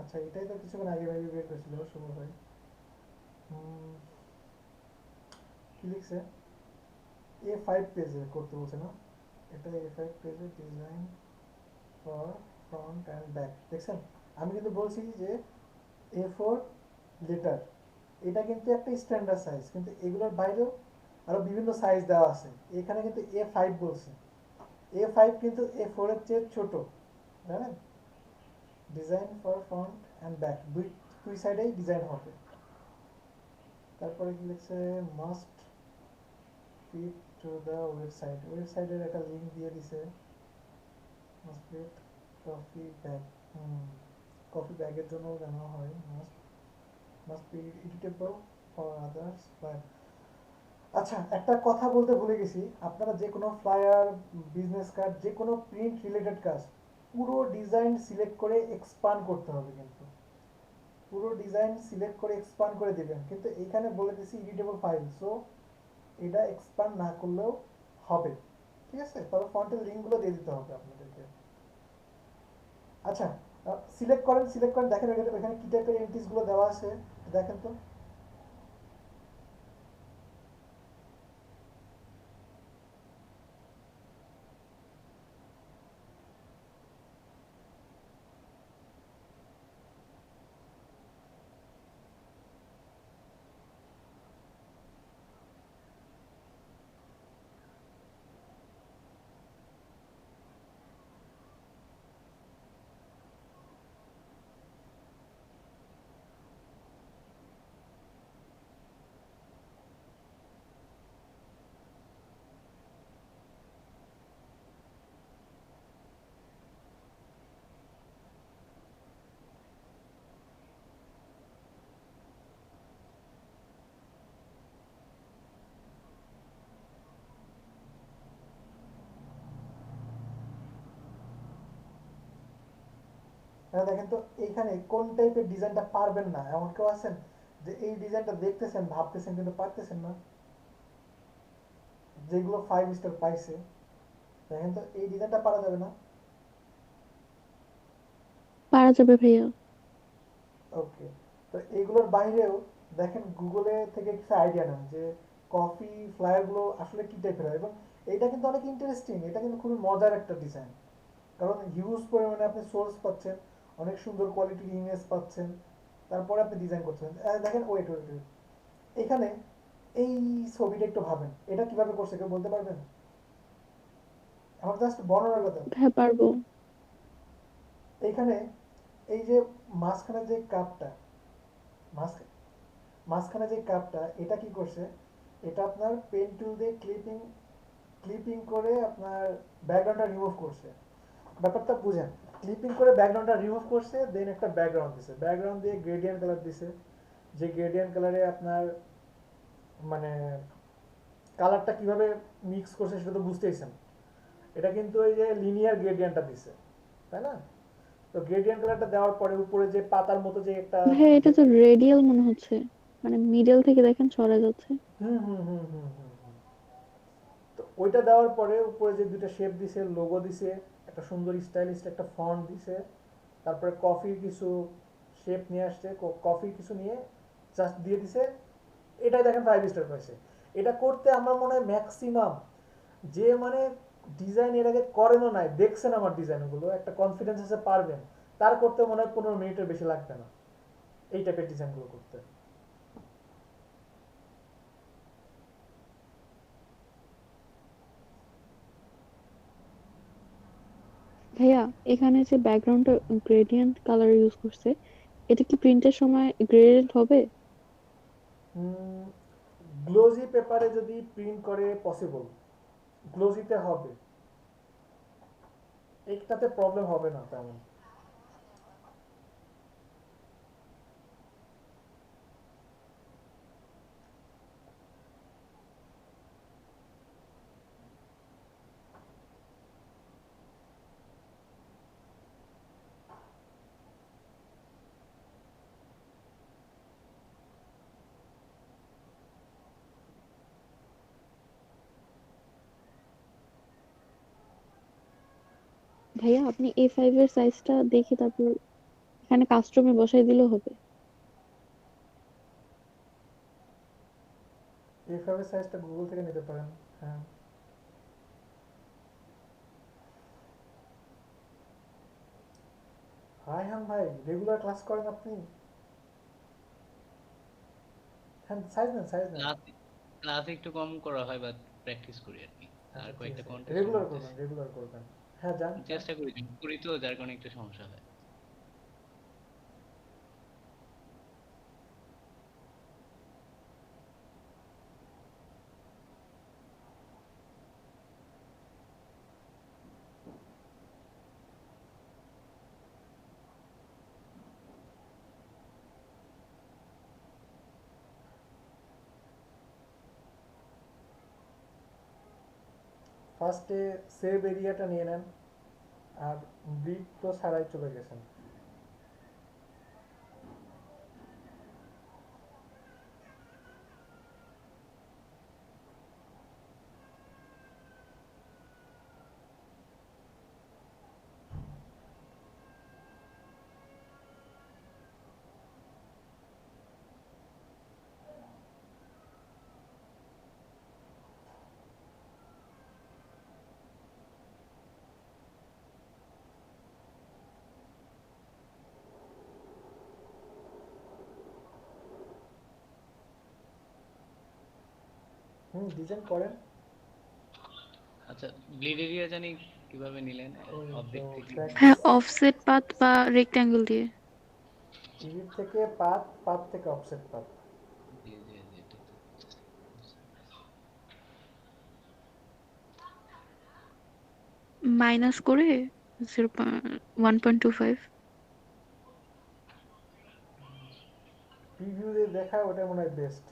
আচ্ছা, এটাই তো কিছুক্ষণ আগে ভাই বের করেছিল শুভ ভাই। কি লিখছে? A5 পেজে করতে বলছে না? এটা A5 পেজে design for front and back. দেখছেন, আমি কিন্তু বলছি যে A4 লেটার, এটা কিন্তু একটা স্ট্যান্ডার্ড সাইজ, কিন্তু এগুলোর বাইরেও আরো বিভিন্ন সাইজ দেওয়া আছে। এখানে কিন্তু A5 বলছে। A5 কিন্তু A4 এর চেয়ে ছোট, জানেন? Design for front and back, দুই দুই সাইডেই ডিজাইন হবে। তারপরে কি লিখছে? Must fit to the website, ওয়েবসাইটের একটা লিংক দিয়ে দিছে। Must fit coffee bag, coffee ব্যাগের জন্য জানা হয়। Must be editable for others flyer. আচ্ছা, একটা কথা বলতে ভুলে গেছি, আপনারা যে কোনো ফ্লায়ার, বিজনেস কার্ড, যে কোনো প্রিন্ট রিলেটেড কাজ পুরো ডিজাইন সিলেক্ট করে এক্সপান্ড করতে হবে। কিন্তু পুরো ডিজাইন সিলেক্ট করে এক্সপান্ড করে দিবেন, কিন্তু এইখানে বলে দিছি এডিটেবল ফাইল, সো এটা এক্সপান্ড না করলেও হবে। ঠিক আছে, তবে ফন্টের লিঙ্কগুলো দিয়ে দিতে হবে আপনাদেরকে। আচ্ছা, সিলেক্ট করেন, সিলেক্ট করেন, দেখেন এখানে কি টাইপের এন্ট্রিজ গুলো দেওয়া আছে দেখেন তো। দেখেন তো এইখানে কোন টাইপের ডিজাইনটা পারবেন না, এমন কেউ আছেন যে এই ডিজাইনটা দেখতেছেন ভাবতেছেন কিন্তু পারতেছেন না? যেগুলো 5 স্টার পাইছে দেখেন তো এই ডিজাইনটা পারা যাবে না? পারা যাবে ভাইয়া। ওকে, তো এইগুলোর বাইরেও দেখেন গুগলে থেকে কিছু আইডিয়া নেন যে কফি ফ্লায়ারগুলো আসলে কি টাইপের হয়, এবং এইটা কিন্তু অনেক ইন্টারেস্টিং, এটা কিন্তু খুবই মজার একটা ডিজাইন, কারণ হিউজ পরিমাণে আপনি সোর্স পাচ্ছেন, অনেক সুন্দর কোয়ালিটির ইমেজ পাচ্ছেন, তারপরে আপনি ডিজাইন করছেন। দেখেন ওয়েট ওয়েট ওয়েট, এখানে এই ছবিটা একটু ভাবেন, এটা কিভাবে করছে কেউ বলতে পারবেন? আমার জাস্ট বর্ণনার কথা। হ্যাঁ পারবো। এইখানে এই যে মাঝখানে যে কাপটা, মাঝখানে যে কাপটা, এটা কি করছে, এটা আপনার পেন টুল দিয়ে ক্লিপিং করে আপনার ব্যাকগ্রাউন্ডটা রিমুভ করছে। ব্যাপারটা বুঝেন, ক্লিপিং করে ব্যাকগ্রাউন্ডটা রিমুভ করছে, দেন একটা ব্যাকগ্রাউন্ড দিছে, ব্যাকগ্রাউন্ড দিয়ে গ্রেডিয়েন্ট কালার দিছে, যে গ্রেডিয়েন্ট কালারে আপনার মানে কালারটা কিভাবে মিক্স করছে সেটা তো বুঝতেইছেন। এটা কিন্তু ওই যে লিনিয়ার গ্রেডিয়েন্টটা দিছে, তাই না? তো গ্রেডিয়েন্ট কালারটা দেওয়ার পরে উপরে যে পাতার মতো যে একটা, ভাইয়া এটা তো রেডিয়াল মনে হচ্ছে, মানে মিডল থেকে দেখেন সরে যাচ্ছে। হুম হুম হুম হুম হুম হুম। তো ওইটা দেওয়ার পরে উপরে যে দুইটা শেপ দিছে, লোগো দিছে, একটা সুন্দর স্টাইলিশ একটা ফন্ট দিছে, তারপরে কফির কিছু শেপ নিয়ে আসছে, কফির কিছু নিয়ে জাস্ট দিয়ে দিছে, এটাই দেখেন 5 স্টার পাইছে। এটা করতে আমার মনে হয় ম্যাক্সিমাম যে মানে ডিজাইন এর আগে করেনও নাই, দেখছেন আমার ডিজাইনগুলো, একটা কনফিডেন্স আছে পারবেন, তার করতে মনে হয় 15 মিনিটের বেশি লাগবে না এই টাইপের ডিজাইনগুলো করতে। ভাইয়া এখানে যে ব্যাকগ্রাউন্ডটা গ্রেডিয়েন্ট কালার ইউজ করছে, এটা কি প্রিন্টের সময় গ্রেডিয়েন্ট হবে? গ্লোজি পেপারে যদি প্রিন্ট করে পসিবল, গ্লোজিতে হবে, একটাতে প্রবলেম হবে না তেমন। ভাইয়া আপনি A5 এর সাইজটা দেখে তারপর এখানে কাস্টমে বসাই দিলেও হবে। এইভাবে সাইজটা গুগল থেকে নিতে পারেন। হ্যাঁ, রায়হান ভাই রেগুলার ক্লাস করেন আপনি? হ্যাঁ, সাইজ নেন সাইজ নেন। ক্লাসে একটু কম করা হয়, বাট প্র্যাকটিস করি আর কি। আর কয়েকটা কন্টেস্ট রেগুলার করবেন, রেগুলার করবেন। হ্যাঁ যান। চেষ্টা করি তো, যার কারণে একটু সমস্যা হয়। ফার্স্টে সেভ এরিয়াটা নিয়ে নেন, আর ব্রিড তো ছাড়াই চলে গেছেন। ডিজাইন করেন। আচ্ছা, ব্লিড এরিয়া জানি কিভাবে নিলেন অবজেক্ট থেকে? হ্যাঁ অফসেট পাথ বা রেক্ট্যাঙ্গেল দিয়ে। ইডিট থেকে পাথ, পাথ থেকে অফসেট পাথ। জি জি জি, ঠিক। মাইনাস করে 1.25। প্রিভিউ দিয়ে দেখায় ওটা মনে হয় বেস্ট।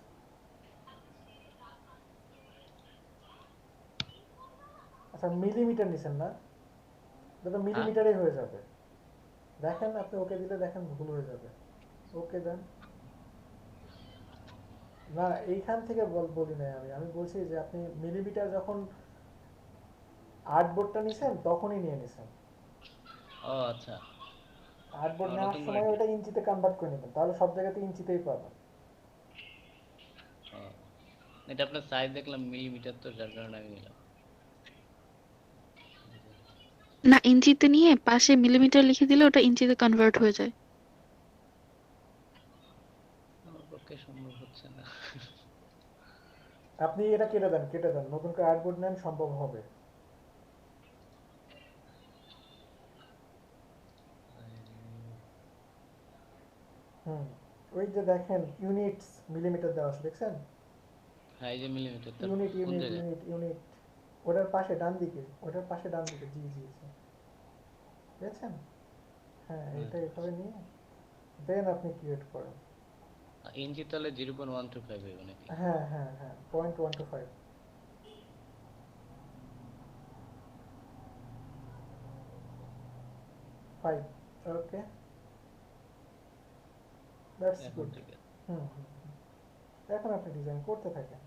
আচ্ছা মিলিমিটার নিছেন না, এটা মিলিমিটারে হয়ে যাবে। দেখেন আপনি ওকে দিলে দেখেন ভুল হয়ে যাবে, ওকে দেন। না এইখান থেকে বলি নাই আমি, আমি বলছি যে আপনি মিলিমিটার যখন আর্টবোর্ডটা নিছেন তখনই নিয়ে নিছেন। ও আচ্ছা, আর্টবোর্ড আমার নেওয়ার নতুন করে সময় ওটা ইঞ্চিতে কনভার্ট করে নেবেন, তাহলে সব জায়গাতে ইঞ্চিতেই পাবেন। ও, এটা আপনার সাইজ দেখলাম মিলিমিটার, তো যার কারণে আমি নিলাম। না, ইঞ্চিতে নিয়ে পাশে মিলিমিটার লিখে দিলে ওটা ইঞ্চিতে কনভার্ট হয়ে যায়। আমার পক্ষে সম্ভব হচ্ছে না। আপনি এটা কেটে দেন, নতুন করে আর্টবোর্ড নেন, সম্ভব হবে। ওই যে দেখেন ইউনিটস মিলিমিটার দেওয়া আছে, দেখছেন? হ্যাঁ, এই যে মিলিমিটার, তার ইউনিট কোন ইউনিট জায়গায়? ইউনিট ইউনিট ওটার পাশে ডান দিকে, ওটার পাশে ডান দিকে, জি জি জি, দেখছেন? হ্যাঁ, এটা এভাবে নিয়ে দেন আপনি ক্রিয়েট করেন। ইঞ্চি তাহলে 0.125 হবে নাকি? হ্যাঁ হ্যাঁ হ্যাঁ, 0.125। 5, ওকে, দ্যাটস এখন গুড। ঠিক আছে। এখন আপনি ডিজাইন করতে থাকেন।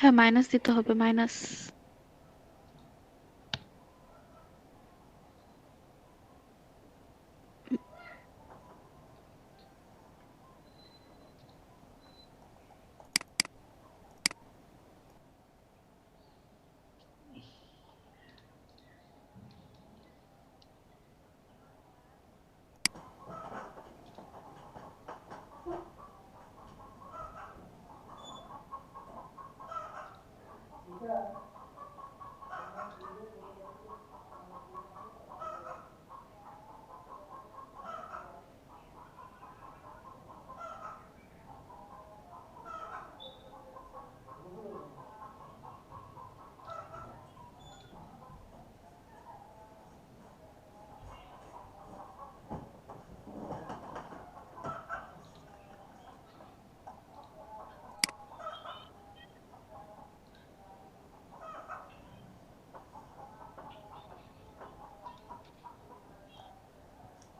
হ্যাঁ, মাইনাস দিতে হবে, মাইনাস।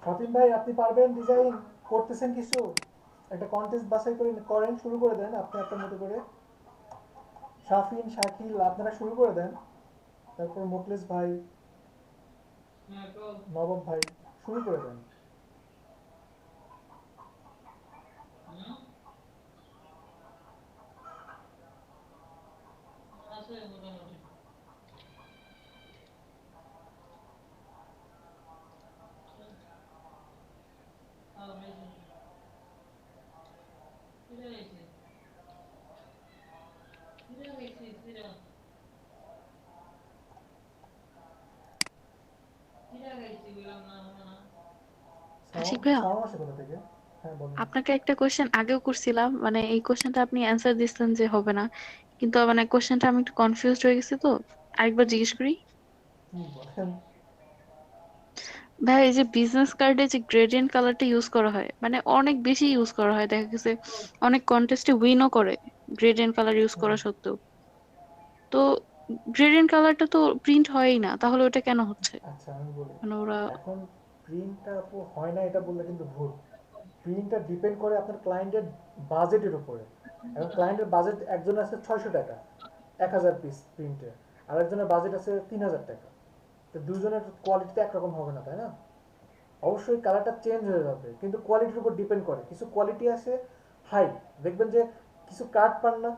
ফাতিম ভাই, আপনি পারবেন? ডিজাইন করতেছেন কিছু? একটা কন্টেস্ট বাছাই করে করেন, শুরু করে দেন আপনি আপনার মতো করে। শাফিন, শাকিল, আপনারা শুরু করে দেন। তারপর মুখলেস ভাই, নবাব ভাই, শুরু করে দেন। আশিক ভাইয়া, সাউন্ড আসে কোথা থেকে? হ্যাঁ বলুন। আপনাকে একটা কোশ্চেন আগেও করছিলাম, মানে এই কোশ্চেনটা আপনি অ্যান্সার দিচ্ছেন যে হবে না, কিন্তু মানে কোশ্চেনটা আমি একটু কনফিউজড হয়ে গেছি, তো আরেকবার জিজ্ঞেস করি। কি বলেন? ভাই, এই যে বিজনেস কার্ডে যে গ্রেডিয়েন্ট কালারটা ইউজ করা হয়, মানে অনেক বেশি ইউজ করা হয়, দেখা গেছে অনেক কন্টেস্টে উইনও করে গ্রেডিয়েন্ট কালার ইউজ করা সত্ত্বেও। তো গ্রেডিয়েন্ট কালারটা তো প্রিন্ট হয়ই না, তাহলে ওটা কেন হচ্ছে? আচ্ছা আমি বলি, মানে ওরা এখন প্রিন্টটা হয় না এটা বললে কিন্তু ভুল। প্রিন্টটা ডিপেন্ড করে আপনার ক্লায়েন্টের বাজেটের উপরে। এখন ক্লায়েন্টের বাজেট, একজনের আছে 600 টাকা 1000 পিস প্রিন্টের, আর একজনের বাজেট আছে 3000 টাকা। তো দুজনের কোয়ালিটিতে একরকম হবে না, তাই না? অবশ্যই কালারটা চেঞ্জ হয়ে যাবে, কিন্তু কোয়ালিটির উপর ডিপেন্ড করে। কিছু কোয়ালিটি আছে হাই, দেখবেন যে কিছু কার্ড পান না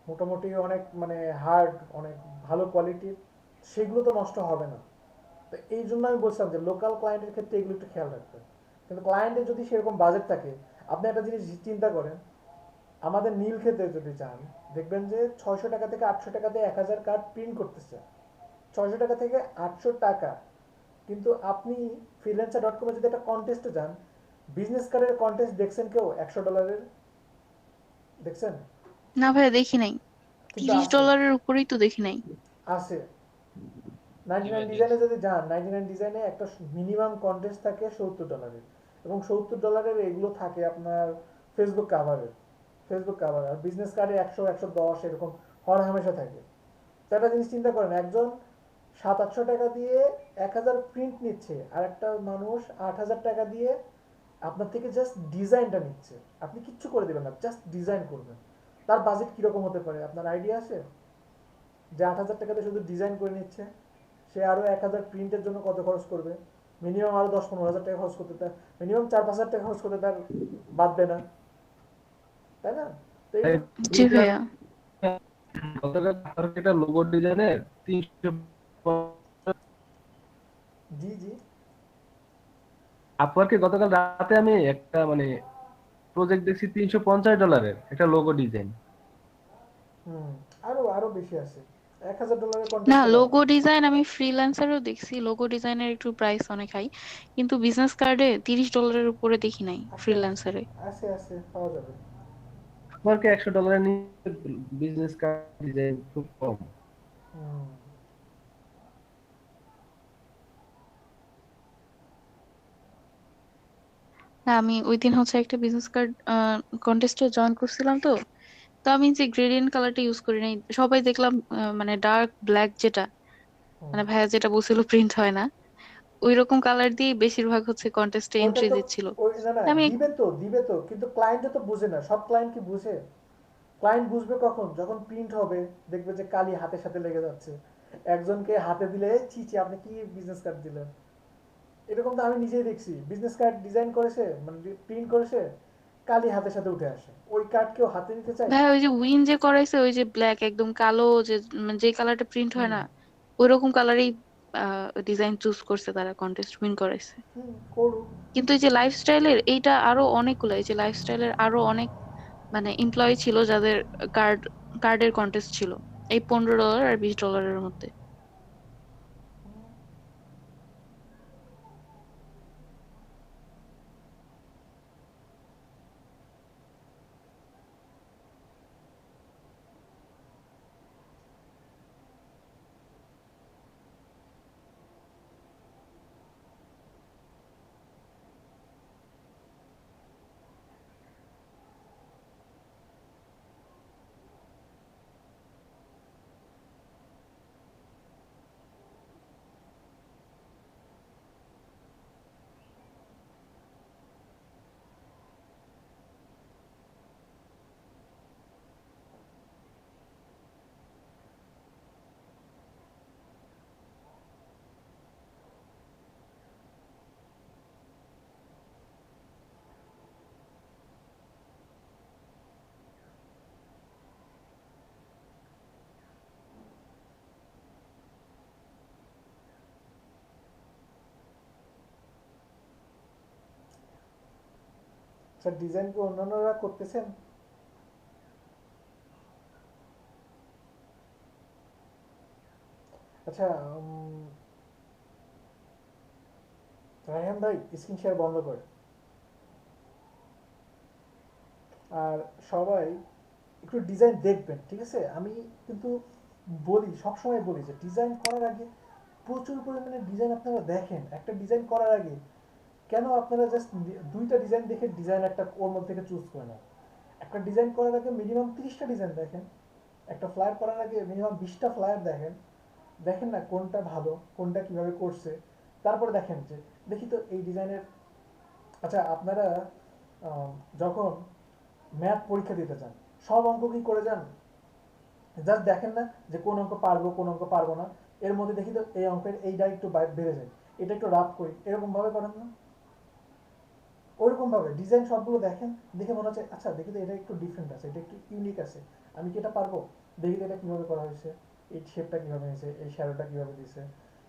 মোটামুটি অনেক মানে হার্ড, অনেক ভালো কোয়ালিটির, সেগুলো তো নষ্ট হবে না। তো এই জন্য আমি বলছিলাম যে লোকাল ক্লায়েন্টের ক্ষেত্রে এগুলো একটু খেয়াল রাখবেন। কিন্তু ক্লায়েন্টের যদি সেরকম বাজেট থাকে, আপনি একটা জিনিস চিন্তা করেন, আমাদের নীল ক্ষেত্রে যদি যান, দেখবেন যে 600 টাকা থেকে 800 টাকাতে 1000 কার্ড প্রিন্ট করতেছে। 600 টাকা থেকে 800 টাকা। কিন্তু আপনি freelancer.com-এ যদি একটা কন্টেস্টে যান, বিজনেস কার্ডের কন্টেস্ট দেখছেন কেউ $100 দেখছেন? না ভাইয়া, দেখি নাই। কিন্তু আছে, $30 উপরেই তো দেখি নাই। আছে 99 ডিজাইনে যদি যান, 99 ডিজাইনে একটা মিনিমাম কন্টেস্ট থাকে $70, এবং $70 এগুলো থাকে আপনার ফেসবুক কাভারের। ফেসবুক কাভার, আর বিজনেস কার্ডে 100 110 এরকম হর হামেশা থাকে। তো একটা জিনিস চিন্তা করেন, একজন 700-800 টাকা দিয়ে 1000 প্রিন্ট নিচ্ছে, আর একটা মানুষ 8000 টাকা দিয়ে আপনার থেকে জাস্ট ডিজাইনটা নিচ্ছে। আপনি কিচ্ছু করে দেবেন না, জাস্ট ডিজাইন করবেন। তার বাজেট কিরকম হতে পারে আপনার আইডিয়া আছে? যে 8000 টাকাতে শুধু ডিজাইন করে নিচ্ছে, সে আরো 1000 প্রিন্টের জন্য কত খরচ করবে? মিনিমাম আরো 10-15 হাজার টাকা খরচ করতে, তার মিনিমাম 4-5 হাজার টাকা খরচ করতে তার বাঁধবে না, তাই না? তো এই জি ভাইয়া। একটা লোগো ডিজাইনের 300 জি জি আপওয়ার্কে গতকাল রাতে আমি একটা মানে প্রজেক্ট দেখছি $350 একটা লোগো ডিজাইন। আরো আরো বেশি আছে, $1000 না, কন্টেস্ট। লোগো ডিজাইন আমি ফ্রিল্যান্সারও দেখছি, লোগো ডিজাইনের একটু প্রাইস অনেক হাই, কিন্তু বিজনেস কার্ডে $30 উপরে দেখি নাই ফ্রিল্যান্সারে। আছে আছে, পাওয়া যাবে। আপওয়ার্কে $100 নিয়ে বিজনেস কার্ড ডিজাইন খুব কম। না, আমি ওই দিন হচ্ছে একটা বিজনেস কার্ড কন্টেস্টে জয়েন করছিলাম, তো তো আমি যে গ্রেডিয়েন্ট কালারটা ইউজ করি নাই, সবাই দেখলাম মানে ডার্ক ব্ল্যাক, যেটা মানে ভাইয়া যেটা বলছিল প্রিন্ট হয় না, ওই রকম কালার দিয়ে বেশিরভাগ হচ্ছে কন্টেস্টে ওইটা এন্ট্রি তো দিচ্ছিল। ওই না না, আমি দিবে তো, কিন্তু ক্লায়েন্টও তো বুঝে না। সব ক্লায়েন্ট কি বুঝে? ক্লায়েন্ট বুঝবে কখন? যখন প্রিন্ট হবে, দেখবে যে কালি হাতের সাথে লেগে যাচ্ছে। একজনকে হাতে দিলে চি চি আপনি কি বিজনেস কার্ড দিলেন, এরকম তো আমি নিজেই দেখছি। বিজনেস কার্ড ডিজাইন করেছে, মানে প্রিন্ট করেছে, কালি হাতের সাথে উঠে আসে। ওই কার্ড কেউ হাতে নিতে চায়? ভাইয়া ওই যে উইন যে করাইছে, ওই যে ব্ল্যাক একদম কালো, যে মানে যে কালারটা প্রিন্ট হয় না, ওইরকম কালারই ডিজাইন চুজ করছে তারা, কন্টেস্ট উইন করাইছে। করুক। কিন্তু এই যে লাইফস্টাইলের এইটা আরো অনেকগুলো, এই যে লাইফস্টাইলের আরো অনেক মানে এমপ্লয়ি ছিল যাদের কার্ডের কন্টেস্ট ছিল, এই $15 আর $20 মধ্যে। স্যার ডিজাইন কি অন্যান্যরা করতেছেন? আচ্ছা, রায়হান ভাই স্ক্রিন শেয়ার বন্ধ করে। আর সবাই একটু ডিজাইন দেখবেন, ঠিক আছে? আমি কিন্তু বলি, সবসময় বলি যে ডিজাইন করার আগে প্রচুর পরিমাণে ডিজাইন আপনারা দেখেন। একটা ডিজাইন করার আগে কেন আপনারা জাস্ট 2টা ডিজাইন দেখে ডিজাইন একটা ওর মধ্যে থেকে চুজ করে নেন? একটা ডিজাইন করার আগে মিনিমাম 30টা ডিজাইন দেখেন। একটা ফ্লায়ার করার আগে মিনিমাম 20টা ফ্লায়ার দেখেন। দেখেন না কোনটা ভালো, কোনটা কিভাবে করছে, তারপরে দেখেন যে দেখি তো এই ডিজাইনের। আচ্ছা, আপনারা যখন ম্যাথ পরীক্ষা দিতে যান, সব অঙ্ক কি করে যান? জাস্ট দেখেন না যে কোন অঙ্ক পারবো কোন অঙ্ক পারবো না, এর মধ্যে দেখি তো এই অঙ্কের এইটা একটু বেড়ে যায়, এটা একটু রাফ করি, এরকম ভাবে করেন না? ওইরকম ভাবে ডিজাইন সবগুলো দেখেন, দেখে মনে হচ্ছে আচ্ছা দেখি তো এটা একটু ডিফারেন্ট আছে, এটা একটু ইউনিক আছে, আমি কি এটা পারবো? দেখি তো এটা কিভাবে করা হয়েছে, এই শেপটা কিভাবে হয়েছে, এই শ্যাডোটা কিভাবে দিয়েছে,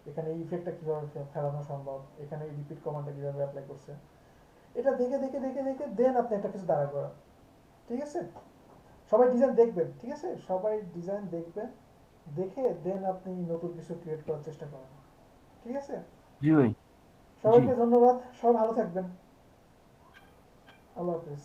এখানে এই ইফেক্টটা কিভাবে ফেলানো সম্ভব, এখানে এই রিপিট কমান্ডটা কিভাবে অ্যাপ্লাই করছে, এটা দেখে দেখে দেখে দেখে দেন আপনি একটা কিছু দাঁড়া করা। ঠিক আছে? সবাই ডিজাইন দেখবেন, ঠিক আছে? সবাই ডিজাইন দেখবেন, দেখে দেন আপনি নতুন কিছু ক্রিয়েট করার চেষ্টা করেন। ঠিক আছে? জি ভাই। সবাইকে ধন্যবাদ, সবাই ভালো থাকবেন। আল্লাহ হাফেজ।